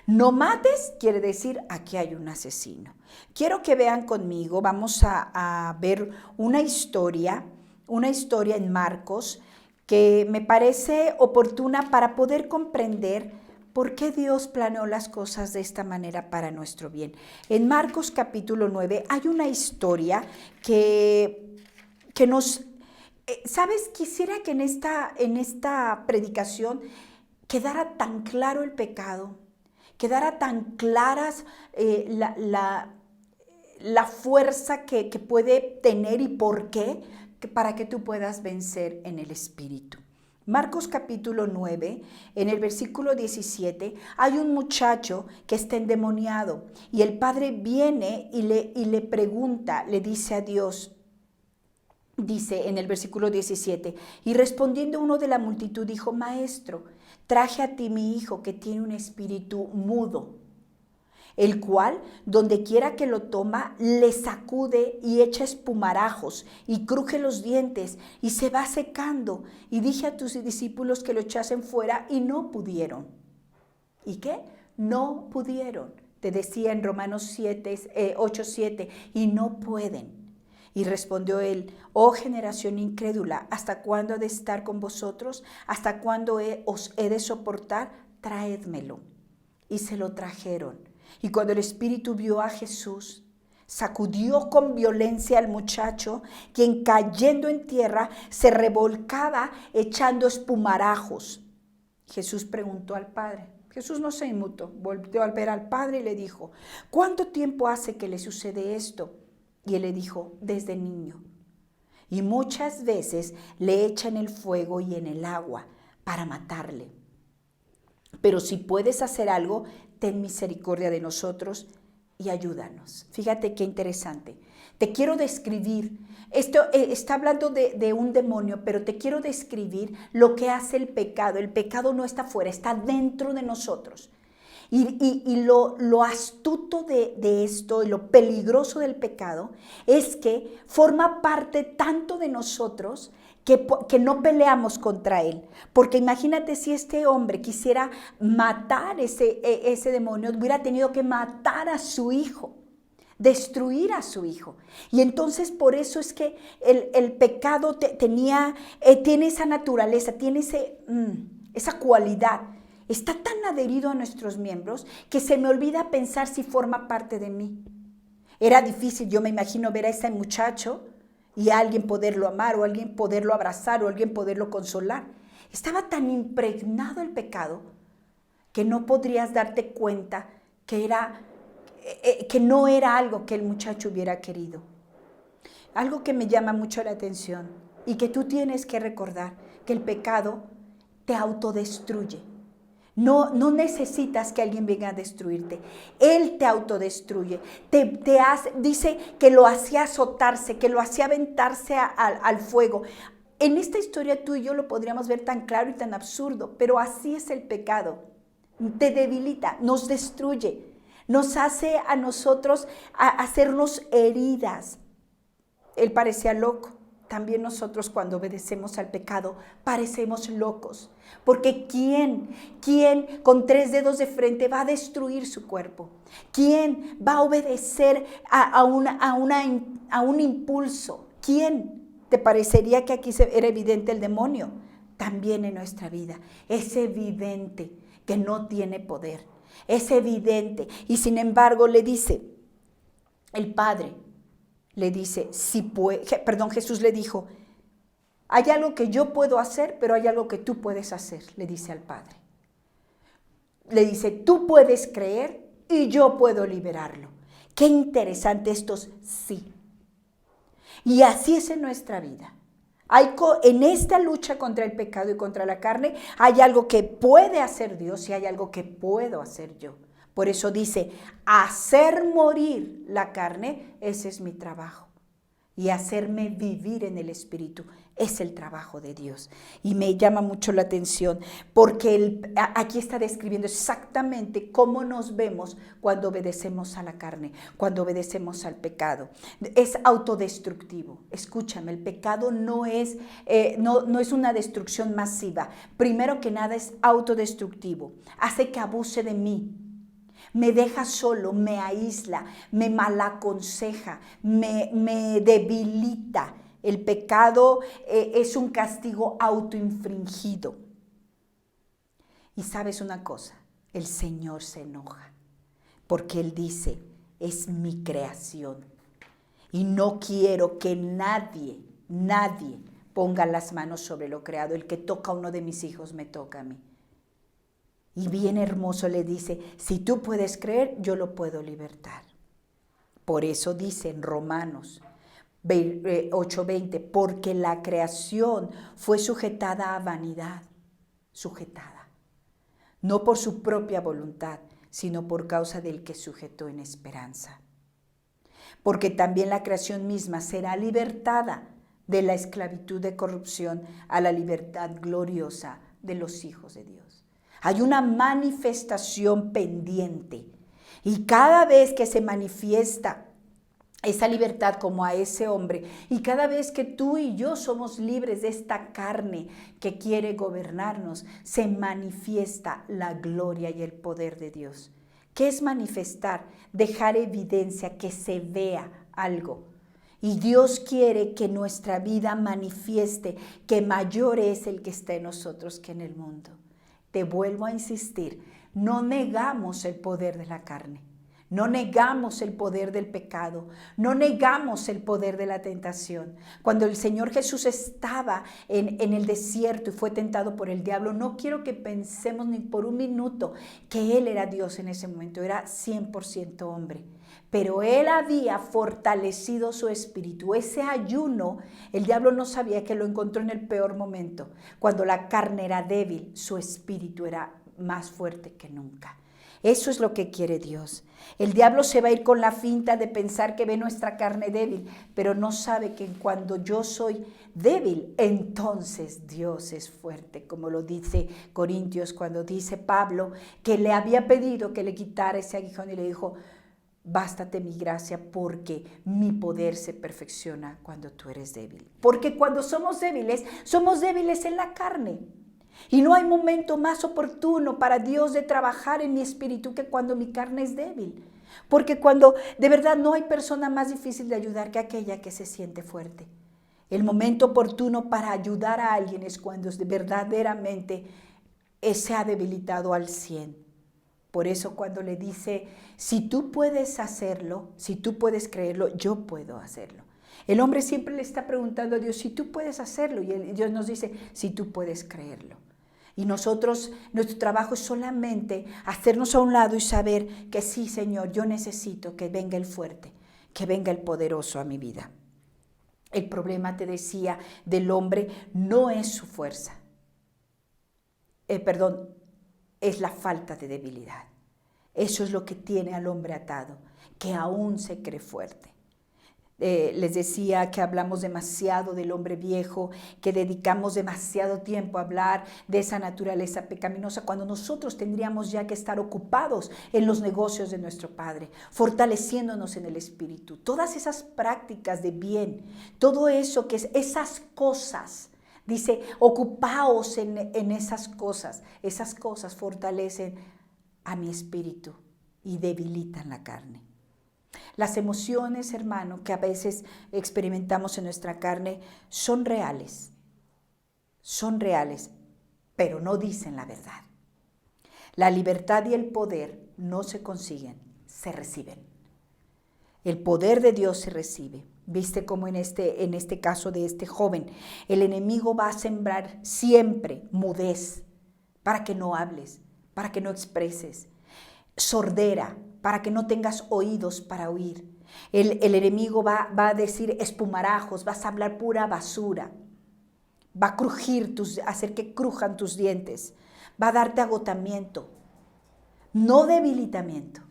No mates quiere decir aquí hay un asesino. Quiero que vean conmigo, vamos a ver una historia en Marcos que me parece oportuna para poder comprender por qué Dios planeó las cosas de esta manera para nuestro bien. En Marcos capítulo 9 hay una historia que nos... ¿Sabes? Quisiera que en esta predicación quedara tan claro el pecado, quedara tan claras la fuerza que puede tener y por qué, para que tú puedas vencer en el Espíritu. Marcos capítulo 9, en el versículo 17, hay un muchacho que está endemoniado y el padre viene y le pregunta, le dice a Dios, dice en el versículo 17, y respondiendo uno de la multitud dijo, Maestro, traje a ti mi hijo que tiene un espíritu mudo, el cual, donde quiera que lo toma, le sacude y echa espumarajos y cruje los dientes y se va secando. Y dije a tus discípulos que lo echasen fuera y no pudieron. ¿Y qué? No pudieron. Te decía en Romanos 8:7, y no pueden. Y respondió él, oh generación incrédula, ¿hasta cuándo he de estar con vosotros? ¿Hasta cuándo os he de soportar? Traédmelo. Y se lo trajeron. Y cuando el espíritu vio a Jesús, sacudió con violencia al muchacho, quien cayendo en tierra se revolcaba echando espumarajos. Jesús preguntó al padre. Jesús no se inmutó, volvió a ver al padre y le dijo, ¿cuánto tiempo hace que le sucede esto? Y él le dijo, desde niño. Y muchas veces le echan el fuego y en el agua para matarle. Pero si puedes hacer algo, ten misericordia de nosotros y ayúdanos. Fíjate qué interesante. Te quiero describir, esto está hablando de un demonio, pero te quiero describir lo que hace el pecado. El pecado no está fuera, está dentro de nosotros. Y lo astuto de esto, y lo peligroso del pecado, es que forma parte tanto de nosotros que no peleamos contra él. Porque imagínate si este hombre quisiera matar ese demonio, hubiera tenido que matar a su hijo, destruir a su hijo. Y entonces por eso es que el pecado tiene esa naturaleza, tiene esa cualidad. Está tan adherido a nuestros miembros que se me olvida pensar si forma parte de mí. Era difícil, yo me imagino, ver a ese muchacho y a alguien poderlo amar, o a alguien poderlo abrazar, o a alguien poderlo consolar. Estaba tan impregnado el pecado que no podrías darte cuenta que no era algo que el muchacho hubiera querido. Algo que me llama mucho la atención y que tú tienes que recordar, que el pecado te autodestruye. No necesitas que alguien venga a destruirte. Él te autodestruye. Dice que lo hacía azotarse, que lo hacía aventarse al fuego. En esta historia tú y yo lo podríamos ver tan claro y tan absurdo, pero así es el pecado. Te debilita, nos destruye, nos hace a nosotros hacernos heridas. Él parecía loco. También nosotros cuando obedecemos al pecado parecemos locos, porque ¿quién con 3 dedos de frente va a destruir su cuerpo? ¿Quién va a obedecer a un impulso? ¿Quién? ¿Te parecería que aquí era evidente el demonio? También en nuestra vida es evidente que no tiene poder, es evidente. Y sin embargo le dice el Padre, le dice, Jesús le dijo, hay algo que yo puedo hacer, pero hay algo que tú puedes hacer, le dice al Padre. Le dice, tú puedes creer y yo puedo liberarlo. Qué interesante estos sí. Y así es en nuestra vida. En esta lucha contra el pecado y contra la carne, hay algo que puede hacer Dios y hay algo que puedo hacer yo. Por eso dice, hacer morir la carne, ese es mi trabajo. Y hacerme vivir en el Espíritu es el trabajo de Dios. Y me llama mucho la atención porque aquí está describiendo exactamente cómo nos vemos cuando obedecemos a la carne, cuando obedecemos al pecado. Es autodestructivo. Escúchame, el pecado no es una destrucción masiva. Primero que nada es autodestructivo. Hace que abuse de mí. Me deja solo, me aísla, me malaconseja, me debilita. El pecado es un castigo autoinfringido. Y sabes una cosa, el Señor se enoja porque Él dice, es mi creación. Y no quiero que nadie ponga las manos sobre lo creado. El que toca a uno de mis hijos me toca a mí. Y bien hermoso le dice, si tú puedes creer, yo lo puedo libertar. Por eso dice en Romanos 8:20, porque la creación fue sujetada a vanidad, sujetada, no por su propia voluntad, sino por causa del que sujetó en esperanza. Porque también la creación misma será libertada de la esclavitud de corrupción a la libertad gloriosa de los hijos de Dios. Hay una manifestación pendiente y cada vez que se manifiesta esa libertad como a ese hombre y cada vez que tú y yo somos libres de esta carne que quiere gobernarnos, se manifiesta la gloria y el poder de Dios. ¿Qué es manifestar? Dejar evidencia, que se vea algo. Y Dios quiere que nuestra vida manifieste que mayor es el que está en nosotros que en el mundo. Te vuelvo a insistir, no negamos el poder de la carne, no negamos el poder del pecado, no negamos el poder de la tentación. Cuando el Señor Jesús estaba en el desierto y fue tentado por el diablo, no quiero que pensemos ni por un minuto que Él era Dios en ese momento, era 100% hombre. Pero Él había fortalecido su espíritu. Ese ayuno, el diablo no sabía que lo encontró en el peor momento. Cuando la carne era débil, su espíritu era más fuerte que nunca. Eso es lo que quiere Dios. El diablo se va a ir con la finta de pensar que ve nuestra carne débil, pero no sabe que cuando yo soy débil, entonces Dios es fuerte, como lo dice Corintios, cuando dice Pablo que le había pedido que le quitara ese aguijón y le dijo, bástate mi gracia porque mi poder se perfecciona cuando tú eres débil. Porque cuando somos débiles en la carne. Y no hay momento más oportuno para Dios de trabajar en mi espíritu que cuando mi carne es débil. Porque cuando de verdad no hay persona más difícil de ayudar que aquella que se siente fuerte. El momento oportuno para ayudar a alguien es cuando verdaderamente se ha debilitado al 100%. Por eso cuando le dice, si tú puedes hacerlo, si tú puedes creerlo, yo puedo hacerlo. El hombre siempre le está preguntando a Dios, si tú puedes hacerlo, y Dios nos dice, si tú puedes creerlo. Y nosotros, nuestro trabajo es solamente hacernos a un lado y saber que sí, Señor, yo necesito que venga el fuerte, que venga el poderoso a mi vida. El problema, te decía, del hombre no es su fuerza. Es la falta de debilidad. Eso es lo que tiene al hombre atado, que aún se cree fuerte. Les decía que hablamos demasiado del hombre viejo, que dedicamos demasiado tiempo a hablar de esa naturaleza pecaminosa, cuando nosotros tendríamos ya que estar ocupados en los negocios de nuestro Padre, fortaleciéndonos en el Espíritu. Todas esas prácticas de bien, todo eso que es esas cosas. Dice, ocupaos en esas cosas fortalecen a mi espíritu y debilitan la carne. Las emociones, hermano, que a veces experimentamos en nuestra carne son reales, pero no dicen la verdad. La libertad y el poder no se consiguen, se reciben. El poder de Dios se recibe. Viste como en este caso de este joven, el enemigo va a sembrar siempre mudez para que no hables, para que no expreses, sordera, para que no tengas oídos para oír. El enemigo va a decir espumarajos, vas a hablar pura basura, va a crujir, hacer que crujan tus dientes, va a darte agotamiento, no debilitamiento.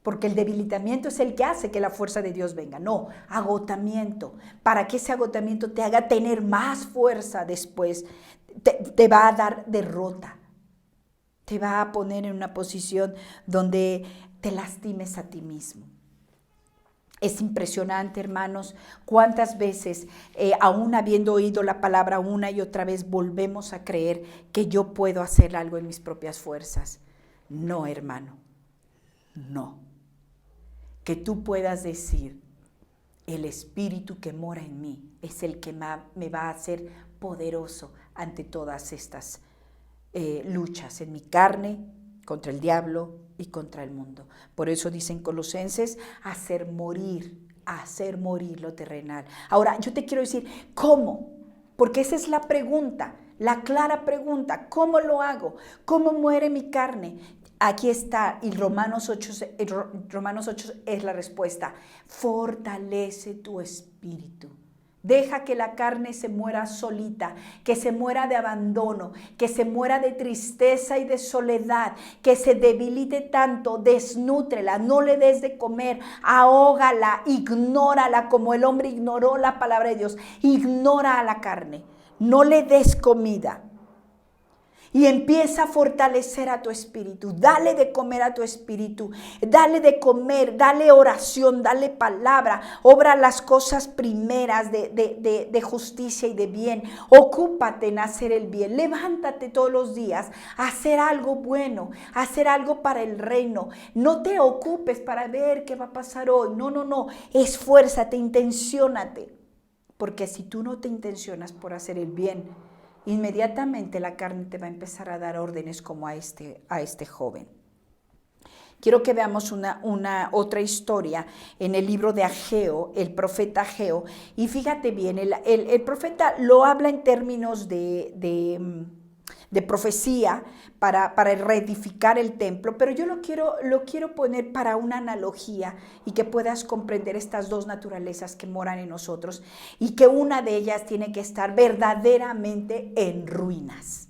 Porque el debilitamiento es el que hace que la fuerza de Dios venga. No, agotamiento. Para que ese agotamiento te haga tener más fuerza después, te va a dar derrota. Te va a poner en una posición donde te lastimes a ti mismo. Es impresionante, hermanos, cuántas veces, aún habiendo oído la palabra una y otra vez, volvemos a creer que yo puedo hacer algo en mis propias fuerzas. No, hermano, no. Que tú puedas decir, el Espíritu que mora en mí es el que me va a hacer poderoso ante todas estas luchas en mi carne, contra el diablo y contra el mundo. Por eso dicen Colosenses, hacer morir lo terrenal. Ahora, yo te quiero decir, ¿cómo? Porque esa es la pregunta, la clara pregunta, ¿cómo lo hago? ¿Cómo muere mi carne? Aquí está, y Romanos 8 es la respuesta. Fortalece tu espíritu. Deja que la carne se muera solita, que se muera de abandono, que se muera de tristeza y de soledad, que se debilite tanto, desnútrela, no le des de comer, ahógala, ignórala como el hombre ignoró la palabra de Dios. Ignora a la carne, no le des comida. Y empieza a fortalecer a tu espíritu, dale de comer a tu espíritu, dale de comer, dale oración, dale palabra, obra las cosas primeras de justicia y de bien, ocúpate en hacer el bien, levántate todos los días, a hacer algo bueno, a hacer algo para el reino, no te ocupes para ver qué va a pasar hoy, no, esfuérzate, intenciónate, porque si tú no te intencionas por hacer el bien, inmediatamente la carne te va a empezar a dar órdenes como a este joven. Quiero que veamos una otra historia en el libro de Ageo, el profeta Ageo. Y fíjate bien, el profeta lo habla en términos de profecía para reedificar el templo, pero yo lo quiero poner para una analogía y que puedas comprender estas dos naturalezas que moran en nosotros y que una de ellas tiene que estar verdaderamente en ruinas.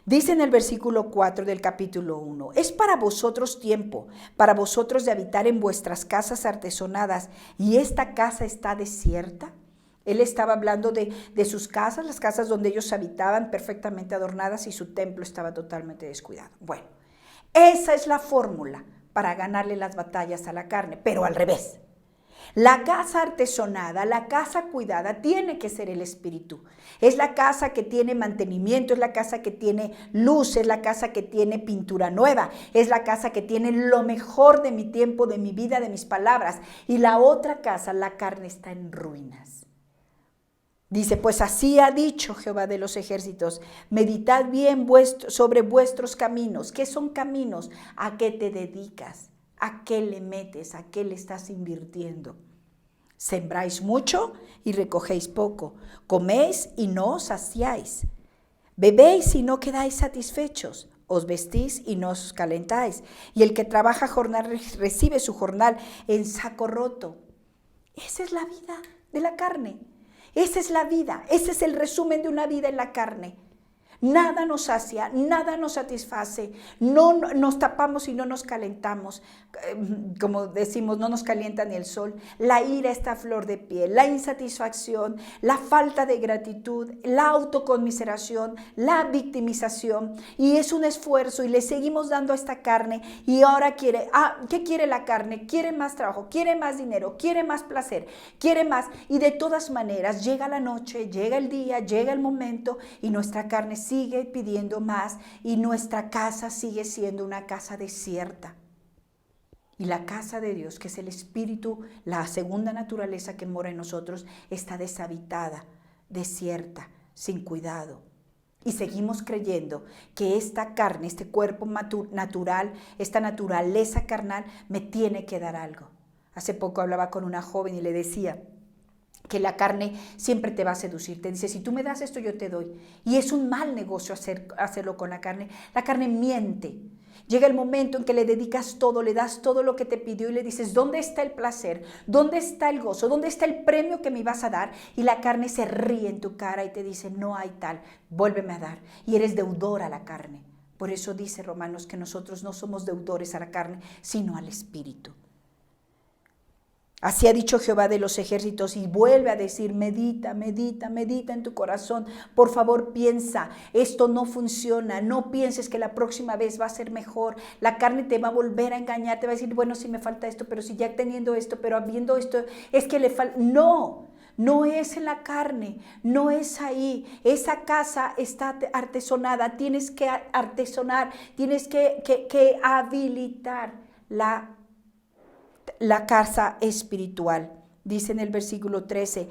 Dice en el versículo 4 del capítulo 1, es para vosotros tiempo, para vosotros de habitar en vuestras casas artesonadas, y esta casa está desierta. Él estaba hablando de sus casas, las casas donde ellos habitaban perfectamente adornadas y su templo estaba totalmente descuidado. Bueno, esa es la fórmula para ganarle las batallas a la carne, pero al revés. La casa artesonada, la casa cuidada, tiene que ser el espíritu. Es la casa que tiene mantenimiento, es la casa que tiene luz, es la casa que tiene pintura nueva, es la casa que tiene lo mejor de mi tiempo, de mi vida, de mis palabras. Y la otra casa, la carne, está en ruinas. Dice, pues así ha dicho Jehová de los ejércitos, meditad bien sobre vuestros caminos. ¿Qué son caminos? ¿A qué te dedicas? ¿A qué le metes? ¿A qué le estás invirtiendo? Sembráis mucho y recogéis poco. Coméis y no os saciáis. Bebéis y no quedáis satisfechos. Os vestís y no os calentáis. Y el que trabaja jornal recibe su jornal en saco roto. Esa es la vida de la carne. Esa es la vida, ese es el resumen de una vida en la carne. Nada nos sacia, nada nos satisface, no nos tapamos y no nos calentamos, como decimos, no nos calienta ni el sol. La ira está a flor de piel, la insatisfacción, la falta de gratitud, la autoconmiseración, la victimización, y es un esfuerzo y le seguimos dando a esta carne y ahora ¿qué quiere la carne? Quiere más trabajo, quiere más dinero, quiere más placer, quiere más, y de todas maneras llega la noche, llega el día, llega el momento y nuestra carne sigue pidiendo más y nuestra casa sigue siendo una casa desierta. Y la casa de Dios, que es el Espíritu, la segunda naturaleza que mora en nosotros, está deshabitada, desierta, sin cuidado. Y seguimos creyendo que esta carne, este cuerpo natural, esta naturaleza carnal, me tiene que dar algo. Hace poco hablaba con una joven y le decía, que la carne siempre te va a seducir. Te dice, si tú me das esto, yo te doy. Y es un mal negocio hacerlo con la carne. La carne miente. Llega el momento en que le dedicas todo, le das todo lo que te pidió y le dices, ¿dónde está el placer? ¿Dónde está el gozo? ¿Dónde está el premio que me ibas a dar? Y la carne se ríe en tu cara y te dice, no hay tal, vuélveme a dar. Y eres deudor a la carne. Por eso dice Romanos que nosotros no somos deudores a la carne, sino al Espíritu. Así ha dicho Jehová de los ejércitos, y vuelve a decir, medita, medita, medita en tu corazón. Por favor, piensa, esto no funciona. No pienses que la próxima vez va a ser mejor. La carne te va a volver a engañar, te va a decir, bueno, si me falta esto, pero si ya teniendo esto, pero habiendo esto, es que le falta. No, no es en la carne, no es ahí. Esa casa está artesonada, tienes que artesonar, tienes que habilitar la casa espiritual. Dice en el versículo 13,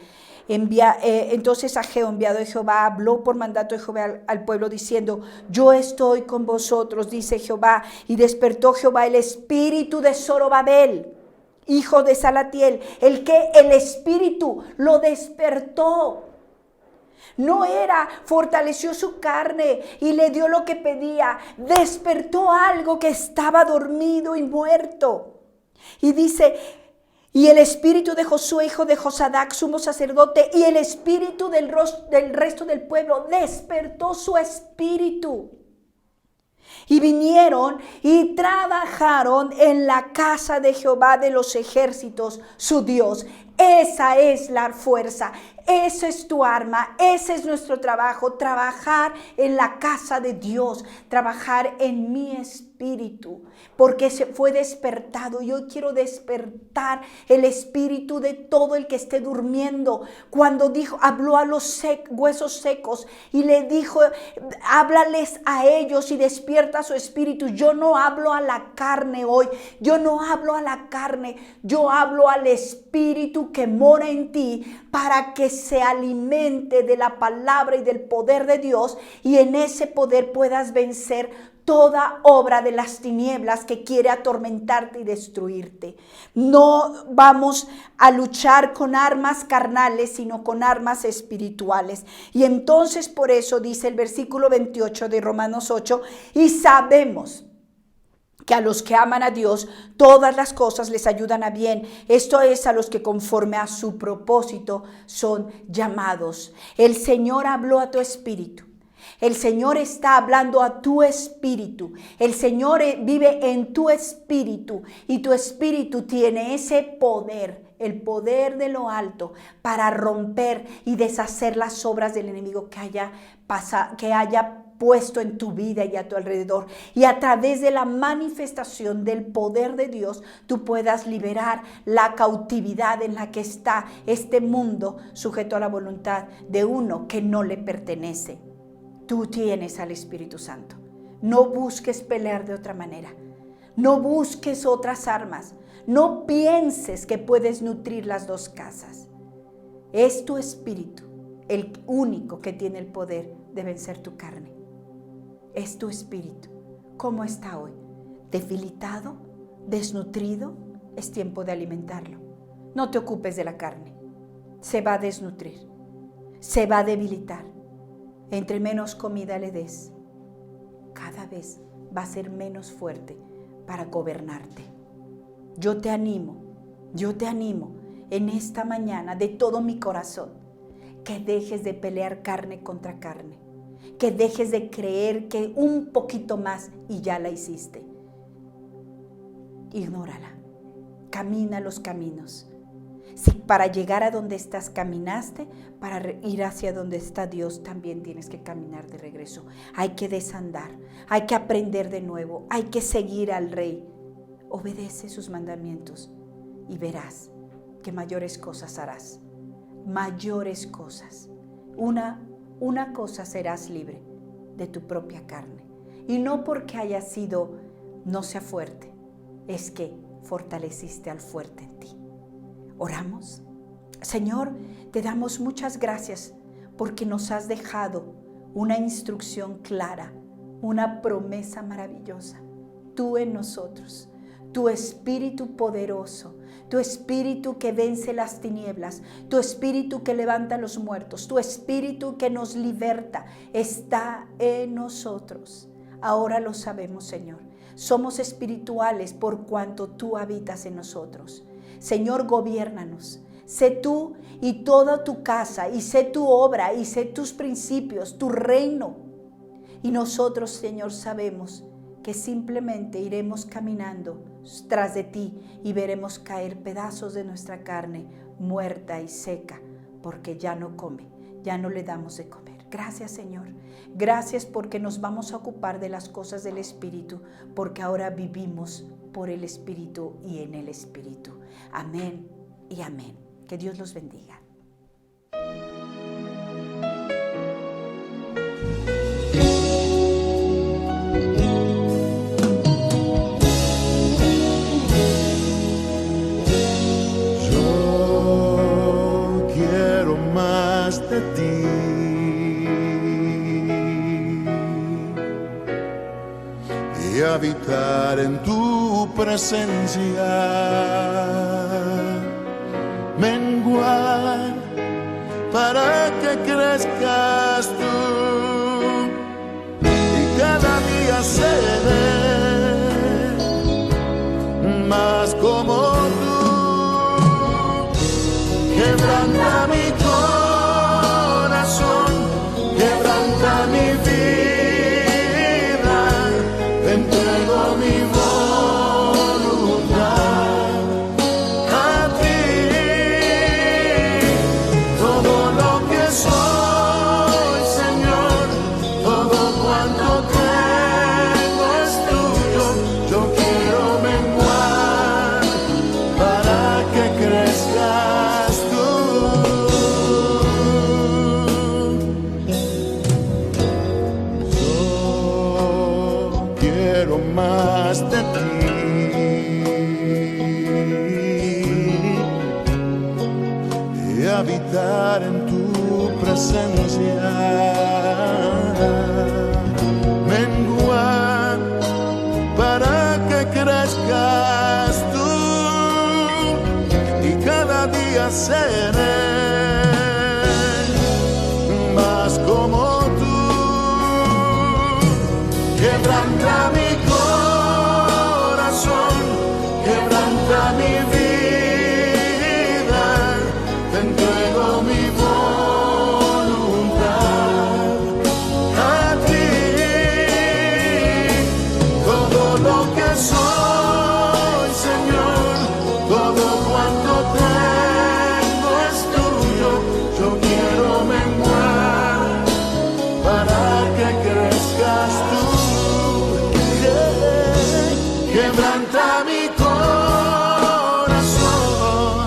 entonces Ageo, enviado de Jehová, habló por mandato de Jehová al pueblo diciendo, yo estoy con vosotros, dice Jehová. Y despertó Jehová el espíritu de Zorobabel, hijo de Salatiel, el espíritu lo despertó. No era, fortaleció su carne y le dio lo que pedía, despertó algo que estaba dormido y muerto. Y dice, y el espíritu de Josué, hijo de Josadac, sumo sacerdote, y el espíritu del resto del pueblo, despertó su espíritu. Y vinieron y trabajaron en la casa de Jehová de los ejércitos, su Dios. Esa es la fuerza, esa es tu arma, ese es nuestro trabajo, trabajar en la casa de Dios, trabajar en mi espíritu, porque se fue despertado. Yo quiero despertar el espíritu de todo el que esté durmiendo. Cuando habló a los huesos secos y le dijo, háblales a ellos y despierta su espíritu. Yo no hablo a la carne hoy, yo no hablo a la carne, yo hablo al espíritu que mora en ti, para que se alimente de la palabra y del poder de Dios, y en ese poder puedas vencer toda obra de las tinieblas que quiere atormentarte y destruirte. No vamos a luchar con armas carnales, sino con armas espirituales. Y entonces por eso dice el versículo 28 de Romanos 8, y sabemos que a los que aman a Dios, todas las cosas les ayudan a bien. Esto es, a los que conforme a su propósito son llamados. El Señor habló a tu espíritu. El Señor está hablando a tu espíritu. El Señor vive en tu espíritu, y tu espíritu tiene ese poder, el poder de lo alto, para romper y deshacer las obras del enemigo que haya puesto en tu vida y a tu alrededor, y a través de la manifestación del poder de Dios tú puedas liberar la cautividad en la que está este mundo sujeto a la voluntad de uno que no le pertenece. Tú tienes al Espíritu Santo. No busques pelear de otra manera, no busques otras armas, no pienses que puedes nutrir las dos casas. Es tu espíritu el único que tiene el poder de vencer tu carne. Es tu espíritu. ¿Cómo está hoy? ¿Debilitado? ¿Desnutrido? Es tiempo de alimentarlo. No te ocupes de la carne. Se va a desnutrir. Se va a debilitar. Entre menos comida le des, cada vez va a ser menos fuerte para gobernarte. Yo te animo en esta mañana de todo mi corazón, que dejes de pelear carne contra carne. Que dejes de creer que un poquito más y ya la hiciste. Ignórala. Camina los caminos. Si para llegar a donde estás caminaste, para ir hacia donde está Dios también tienes que caminar de regreso. Hay que desandar, hay que aprender de nuevo, hay que seguir al Rey. Obedece sus mandamientos y verás que mayores cosas harás. Mayores cosas. Una cosa, serás libre de tu propia carne. Y no porque haya sido, no sea fuerte, es que fortaleciste al fuerte en ti. Oramos. Señor, te damos muchas gracias porque nos has dejado una instrucción clara, una promesa maravillosa. Tú en nosotros, tu espíritu poderoso, tu espíritu que vence las tinieblas, tu espíritu que levanta a los muertos, tu espíritu que nos liberta, está en nosotros. Ahora lo sabemos, Señor. Somos espirituales por cuanto tú habitas en nosotros. Señor, gobiérnanos. Sé tú y toda tu casa, y sé tu obra, y sé tus principios, tu reino. Y nosotros, Señor, sabemos que simplemente iremos caminando tras de ti y veremos caer pedazos de nuestra carne muerta y seca, porque ya no come, ya no le damos de comer. Gracias, Señor. Gracias porque nos vamos a ocupar de las cosas del Espíritu, porque ahora vivimos por el Espíritu y en el Espíritu. Amén y amén. Que Dios los bendiga. Yo quiero más de ti. Y habitar en tu presencia. Menguar para que crezcas tú y cada día seré más como tú. Quebranta mi corazón, quebranta mi vida, te entrego mi voluntad a ti. Todo lo que soy, Señor, todo cuanto tengo es tuyo. Yo quiero menguar para que crezcas tú. Yo quiero más de ti. Y habitar en tu presencia. Menguar para que crezcas tú y cada día seré más como tú. Quebranta mi corazón, quebranta mi vida, te entrego mi voluntad a ti. Todo lo que soy, Señor, todo cuanto tengo es tuyo. Yo quiero menguar para que crezcas tú. Quebranta mi corazón,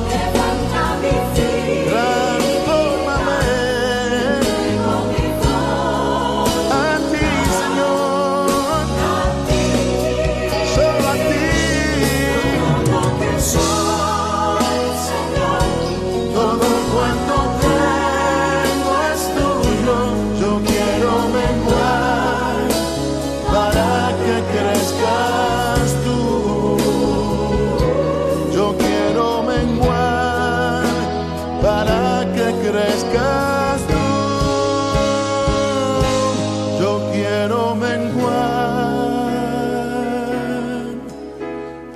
quebranta mi vida, transfórmame a ti, Señor, a ti, solo a ti. Todo lo que soy, Señor, todo cuanto tengo es tuyo. Yo quiero menguar para que crezcas tú. Yo quiero menguar para que crezcas tú. Yo quiero menguar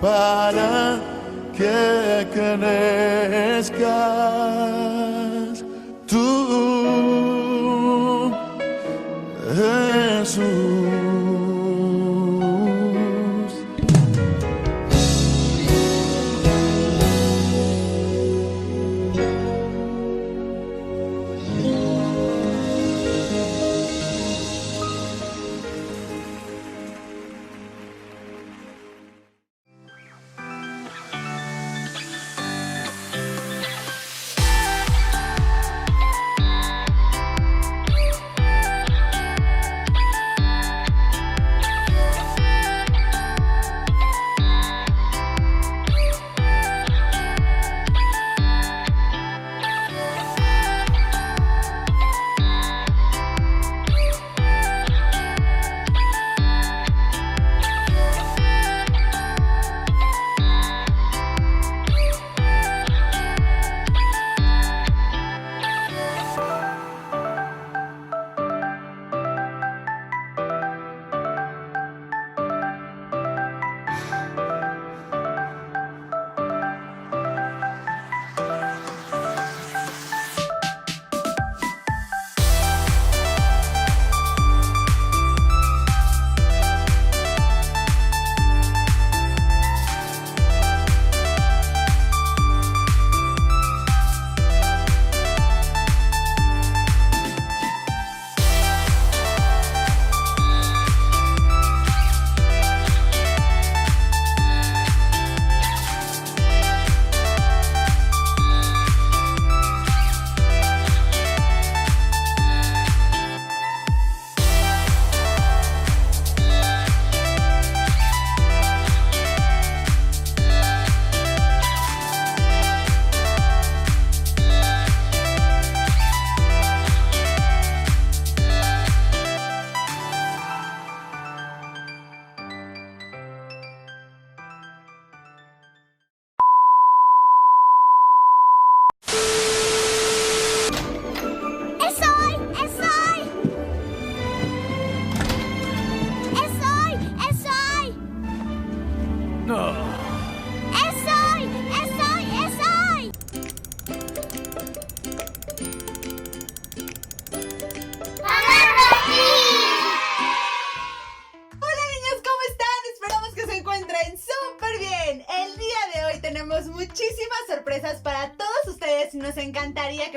para que crezcas tú, Jesús.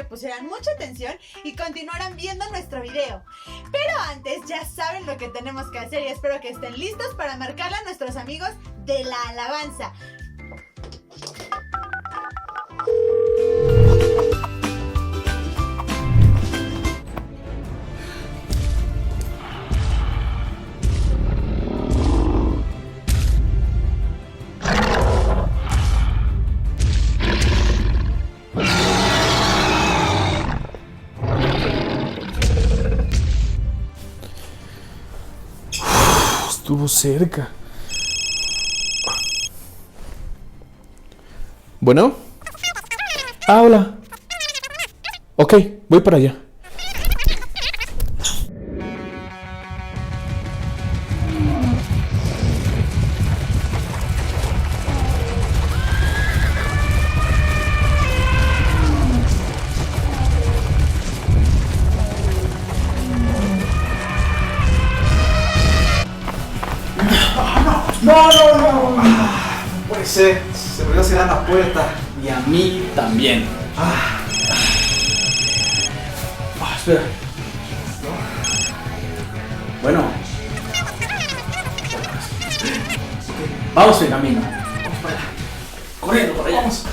que pusieran mucha atención y continuaran viendo nuestro video. Pero antes ya saben lo que tenemos que hacer y espero que estén listos para marcarle a nuestros amigos de la alabanza. Estuvo cerca. ¿Bueno? Ah, hola. Ok, voy para allá. No puede ser, se volvió a cerrar la puerta y a mí también. Espera. Bueno. Vamos en camino. Vamos para allá. Corriendo para allá. Vamos.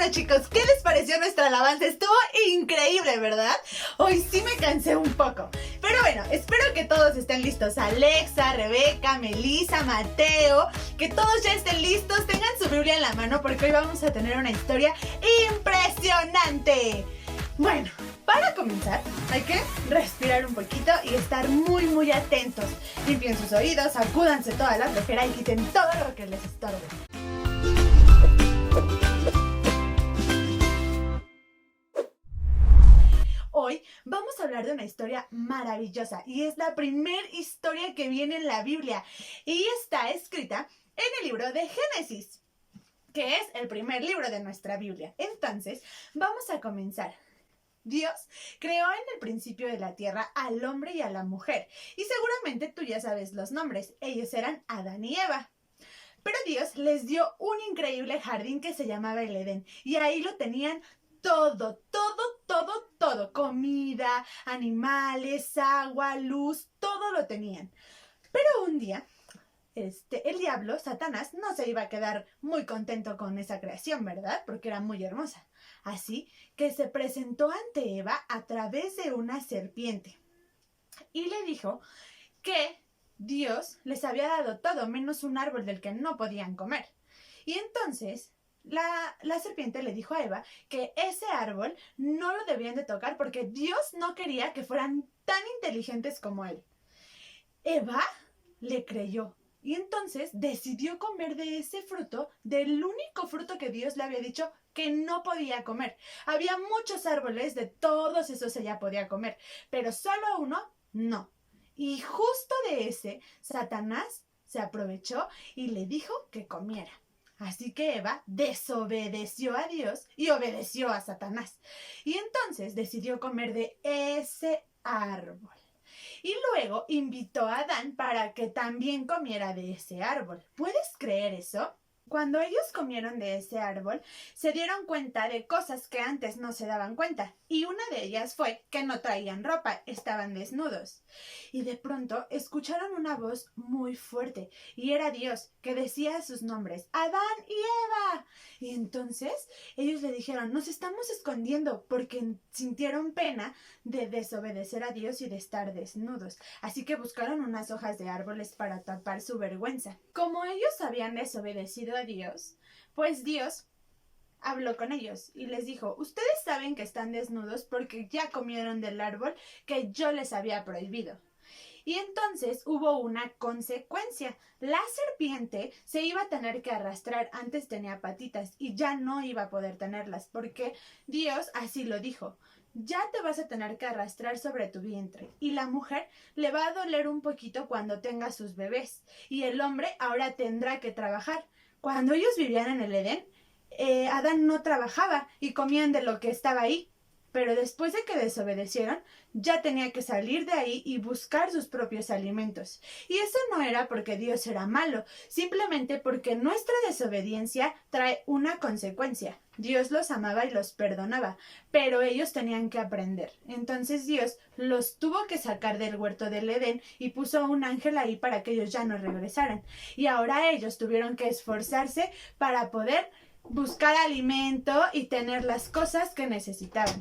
Bueno, chicos, ¿qué les pareció nuestra alabanza? Estuvo increíble, ¿verdad? Hoy sí me cansé un poco. Pero bueno, espero que todos estén listos. Alexa, Rebeca, Melissa, Mateo, que todos ya estén listos. Tengan su Biblia en la mano porque hoy vamos a tener una historia impresionante. Bueno, para comenzar, hay que respirar un poquito y estar muy atentos. Limpien sus oídos, sacúdanse toda la flojera y quiten todo lo que les estorbe. Hoy vamos a hablar de una historia maravillosa y es la primera historia que viene en la Biblia y está escrita en el libro de Génesis, que es el primer libro de nuestra Biblia. Entonces, vamos a comenzar. Dios creó en el principio de la tierra al hombre y a la mujer. Y seguramente tú ya sabes los nombres. Ellos eran Adán y Eva. Pero Dios les dio un increíble jardín que se llamaba el Edén. Y ahí lo tenían todo. Comida, animales, agua, luz, todo lo tenían. Pero un día, el diablo, Satanás, no se iba a quedar muy contento con esa creación, ¿verdad? Porque era muy hermosa. Así que se presentó ante Eva a través de una serpiente y le dijo que Dios les había dado todo menos un árbol del que no podían comer. Y entonces la serpiente le dijo a Eva que ese árbol no lo debían de tocar porque Dios no quería que fueran tan inteligentes como él. Eva le creyó. Y entonces decidió comer de ese fruto, del único fruto que Dios le había dicho que no podía comer. Había muchos árboles, de todos esos ella podía comer, pero solo uno no. Y justo de ese, Satanás se aprovechó y le dijo que comiera. Así que Eva desobedeció a Dios y obedeció a Satanás. Y entonces decidió comer de ese árbol. Y luego invitó a Adán para que también comiera de ese árbol. ¿Puedes creer eso? Cuando ellos comieron de ese árbol, se dieron cuenta de cosas que antes no se daban cuenta. Y una de ellas fue que no traían ropa, estaban desnudos. Y de pronto escucharon una voz muy fuerte. Y era Dios, que decía sus nombres, Adán y Eva. Y entonces ellos le dijeron, nos estamos escondiendo, porque sintieron pena de desobedecer a Dios y de estar desnudos. Así que buscaron unas hojas de árboles para tapar su vergüenza. Como ellos habían desobedecido a Dios, pues Dios habló con ellos y les dijo, ustedes saben que están desnudos porque ya comieron del árbol que yo les había prohibido. Y entonces hubo una consecuencia. La serpiente se iba a tener que arrastrar. Antes tenía patitas y ya no iba a poder tenerlas porque Dios así lo dijo. Ya te vas a tener que arrastrar sobre tu vientre. Y la mujer le va a doler un poquito cuando tenga sus bebés. Y el hombre ahora tendrá que trabajar. Cuando ellos vivían en el Edén, Adán no trabajaba y comían de lo que estaba ahí. Pero después de que desobedecieron, ya tenía que salir de ahí y buscar sus propios alimentos. Y eso no era porque Dios era malo, simplemente porque nuestra desobediencia trae una consecuencia. Dios los amaba y los perdonaba, pero ellos tenían que aprender. Entonces Dios los tuvo que sacar del huerto del Edén y puso un ángel ahí para que ellos ya no regresaran. Y ahora ellos tuvieron que esforzarse para poder buscar alimento y tener las cosas que necesitaban.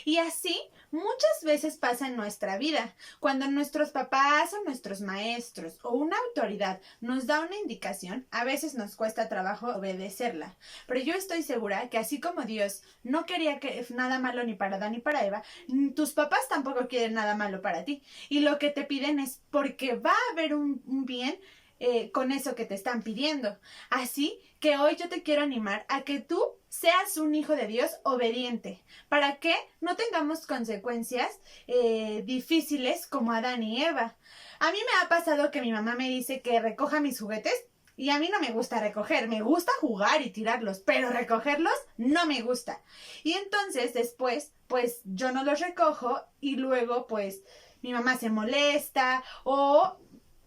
Y así muchas veces pasa en nuestra vida, cuando nuestros papás o nuestros maestros o una autoridad nos da una indicación, a veces nos cuesta trabajo obedecerla. Pero yo estoy segura que así como Dios no quería que nada malo ni para Adán ni para Eva, tus papás tampoco quieren nada malo para ti. Y lo que te piden es porque va a haber un bien con eso que te están pidiendo. Así que hoy yo te quiero animar a que tú seas un hijo de Dios obediente, para que no tengamos consecuencias difíciles como Adán y Eva. A mí me ha pasado que mi mamá me dice que recoja mis juguetes y a mí no me gusta recoger, me gusta jugar y tirarlos, pero recogerlos no me gusta. Y entonces después, pues yo no los recojo y luego pues mi mamá se molesta o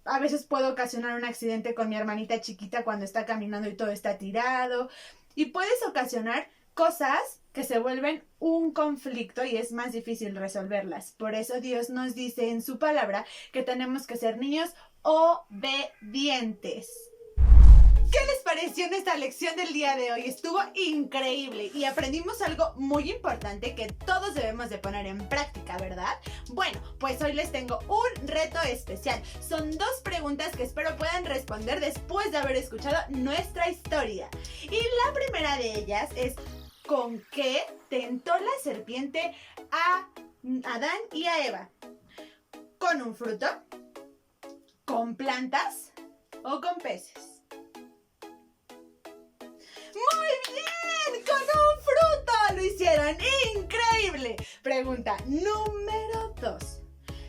a veces puedo ocasionar un accidente con mi hermanita chiquita cuando está caminando y todo está tirado. Y puedes ocasionar cosas que se vuelven un conflicto y es más difícil resolverlas. Por eso Dios nos dice en su palabra que tenemos que ser niños obedientes. ¿Qué les pareció nuestra lección del día de hoy? Estuvo increíble y aprendimos algo muy importante que todos debemos de poner en práctica, ¿verdad? Bueno, pues hoy les tengo un reto especial. Son 2 preguntas que espero puedan responder después de haber escuchado nuestra historia. Y la primera de ellas es: ¿con qué tentó la serpiente a Adán y a Eva? ¿Con un fruto? ¿Con plantas? ¿O con peces? ¡Muy bien! ¡Con un fruto! ¡Lo hicieron increíble! Pregunta número 2.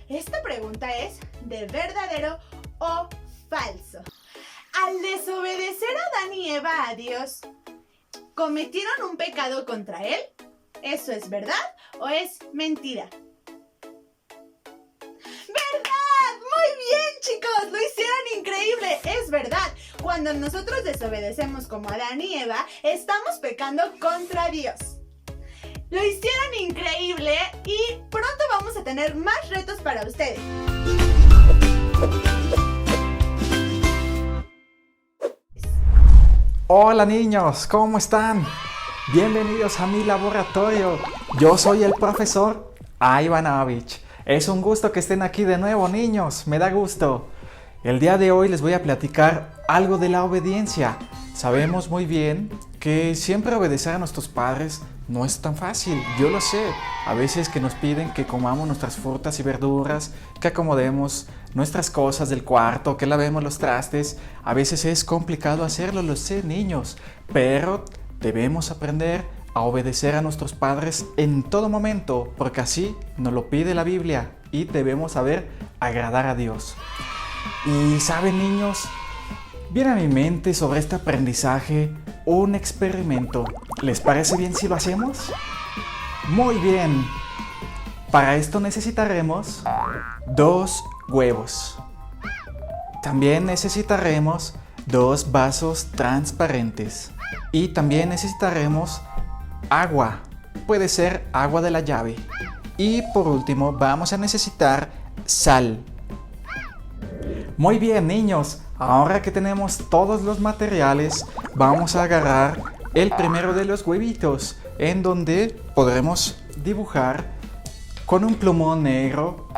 Esta pregunta es de verdadero o falso. Al desobedecer a Adán y Eva a Dios, ¿cometieron un pecado contra él? ¿Eso es verdad o es mentira? ¡Verdad! ¡Muy bien, chicos! ¡Lo hicieron increíble! ¡Es verdad! Cuando nosotros desobedecemos como Adán y Eva, estamos pecando contra Dios. Lo hicieron increíble y pronto vamos a tener más retos para ustedes. Hola niños, ¿cómo están? Bienvenidos a mi laboratorio. Yo soy el profesor Ivanovich. Es un gusto que estén aquí de nuevo, niños. Me da gusto. El día de hoy les voy a platicar algo de la obediencia. Sabemos muy bien que siempre obedecer a nuestros padres no es tan fácil. Yo lo sé. A veces que nos piden que comamos nuestras frutas y verduras, que acomodemos nuestras cosas del cuarto, que lavemos los trastes. A veces es complicado hacerlo, lo sé, niños. Pero debemos aprender a obedecer a nuestros padres en todo momento, porque así nos lo pide la Biblia y debemos saber agradar a Dios. Y saben, niños, viene a mi mente sobre este aprendizaje un experimento. ¿Les parece bien si lo hacemos? Muy bien. Para esto necesitaremos 2 huevos. También necesitaremos 2 vasos transparentes. Y también necesitaremos agua. Puede ser agua de la llave. Y por último vamos a necesitar sal. Muy bien, niños. Ahora que tenemos todos los materiales, vamos a agarrar el primero de los huevitos, en donde podremos dibujar con un plumón negro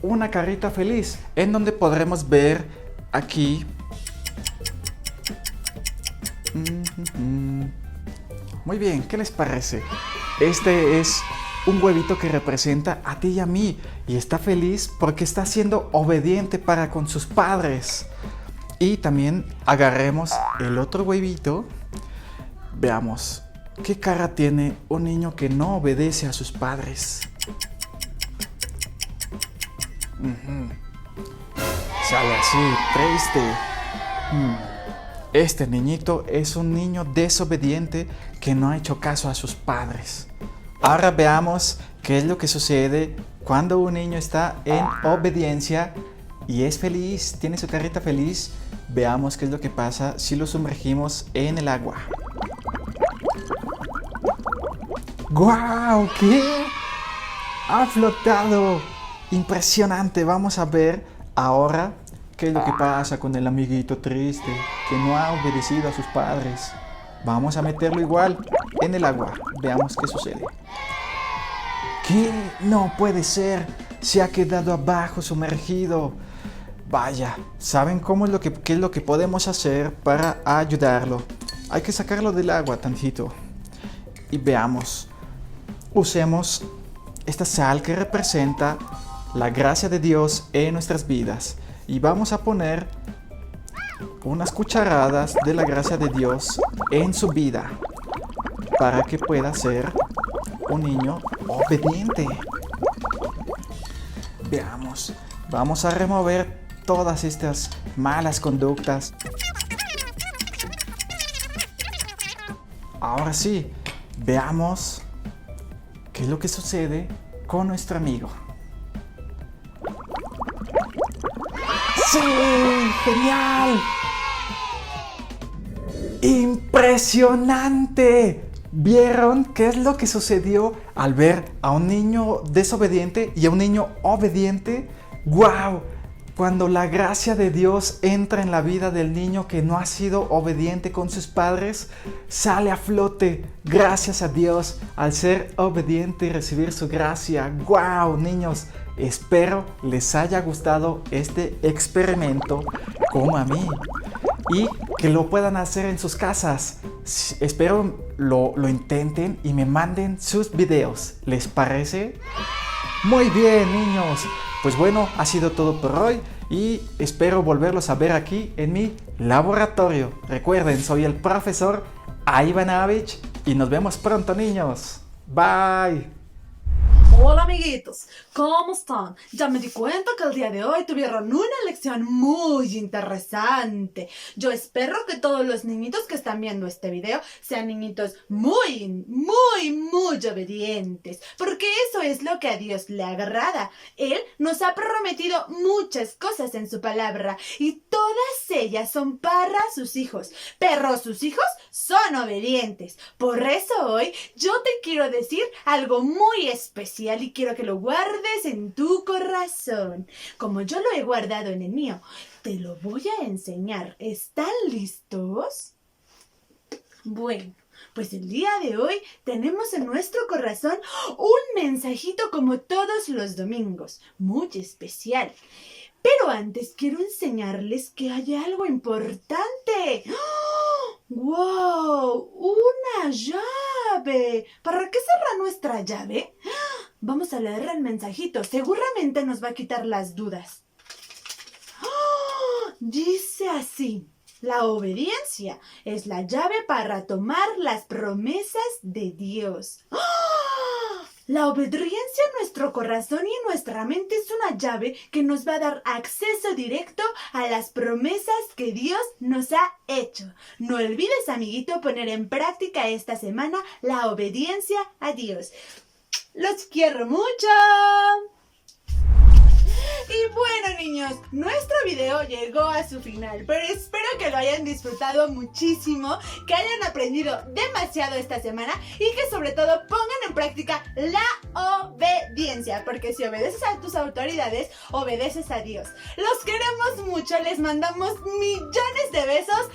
una carita feliz, en donde podremos ver aquí. Muy bien, ¿qué les parece? Este es un huevito que representa a ti y a mí, y está feliz porque está siendo obediente para con sus padres. Y también agarremos el otro huevito. Veamos qué cara tiene un niño que no obedece a sus padres. Sale así, triste. Este niñito es un niño desobediente que no ha hecho caso a sus padres. Ahora veamos qué es lo que sucede cuando un niño está en obediencia y es feliz, tiene su carita feliz. Veamos qué es lo que pasa si lo sumergimos en el agua. ¡Guau! ¿Qué? ¡Ha flotado! Impresionante. Vamos a ver ahora qué es lo que pasa con el amiguito triste que no ha obedecido a sus padres. Vamos a meterlo igual en el agua. Veamos qué sucede. ¿Qué? No puede ser. Se ha quedado abajo sumergido. Vaya, ¿saben qué es lo que podemos hacer para ayudarlo? Hay que sacarlo del agua tantito. Y veamos. Usemos esta sal que representa la gracia de Dios en nuestras vidas. Y vamos a poner unas cucharadas de la gracia de Dios en su vida para que pueda ser un niño obediente. Veamos, vamos a remover todas estas malas conductas. Ahora sí, veamos qué es lo que sucede con nuestro amigo. ¡Sí! ¡Genial! ¡Impresionante! ¿Vieron qué es lo que sucedió al ver a un niño desobediente y a un niño obediente? ¡Guau! cuando la gracia de Dios entra en la vida del niño que no ha sido obediente con sus padres, sale a flote gracias a Dios al ser obediente y recibir su gracia. ¡Guau, niños! Espero les haya gustado este experimento como a mí y que lo puedan hacer en sus casas. Espero lo intenten y me manden sus videos. ¿Les parece? Muy bien, niños. Pues bueno, ha sido todo por hoy y espero volverlos a ver aquí en mi laboratorio. Recuerden, soy el profesor Ivanovich y nos vemos pronto, niños. Bye. Hola amiguitos, ¿cómo están? Ya me di cuenta que el día de hoy tuvieron una lección muy interesante. Yo espero que todos los niñitos que están viendo este video sean niñitos muy obedientes, porque eso es lo que a Dios le agrada. Él nos ha prometido muchas cosas en su palabra y todas ellas son para sus hijos, pero sus hijos son obedientes. Por eso hoy yo te quiero decir algo muy especial y quiero que lo guardes en tu corazón, como yo lo he guardado en el mío. Te lo voy a enseñar. ¿Están listos? Bueno, pues el día de hoy tenemos en nuestro corazón un mensajito como todos los domingos, muy especial. Pero antes quiero enseñarles que hay algo importante. ¡Oh! ¡Wow! ¡Una llave! ¿Para qué será nuestra llave? Vamos a leer el mensajito. Seguramente nos va a quitar las dudas. ¡Oh! Dice así. La obediencia es la llave para tomar las promesas de Dios. ¡Oh! La obediencia en nuestro corazón y en nuestra mente es una llave que nos va a dar acceso directo a las promesas que Dios nos ha hecho. No olvides, amiguito, poner en práctica esta semana la obediencia a Dios. ¡Los quiero mucho! Y bueno, niños, nuestro video llegó a su final, pero espero que lo hayan disfrutado muchísimo, que hayan aprendido demasiado esta semana y que sobre todo pongan en práctica la obediencia, porque si obedeces a tus autoridades, obedeces a Dios. Los queremos mucho, les mandamos millones de besos.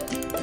¡Adiós!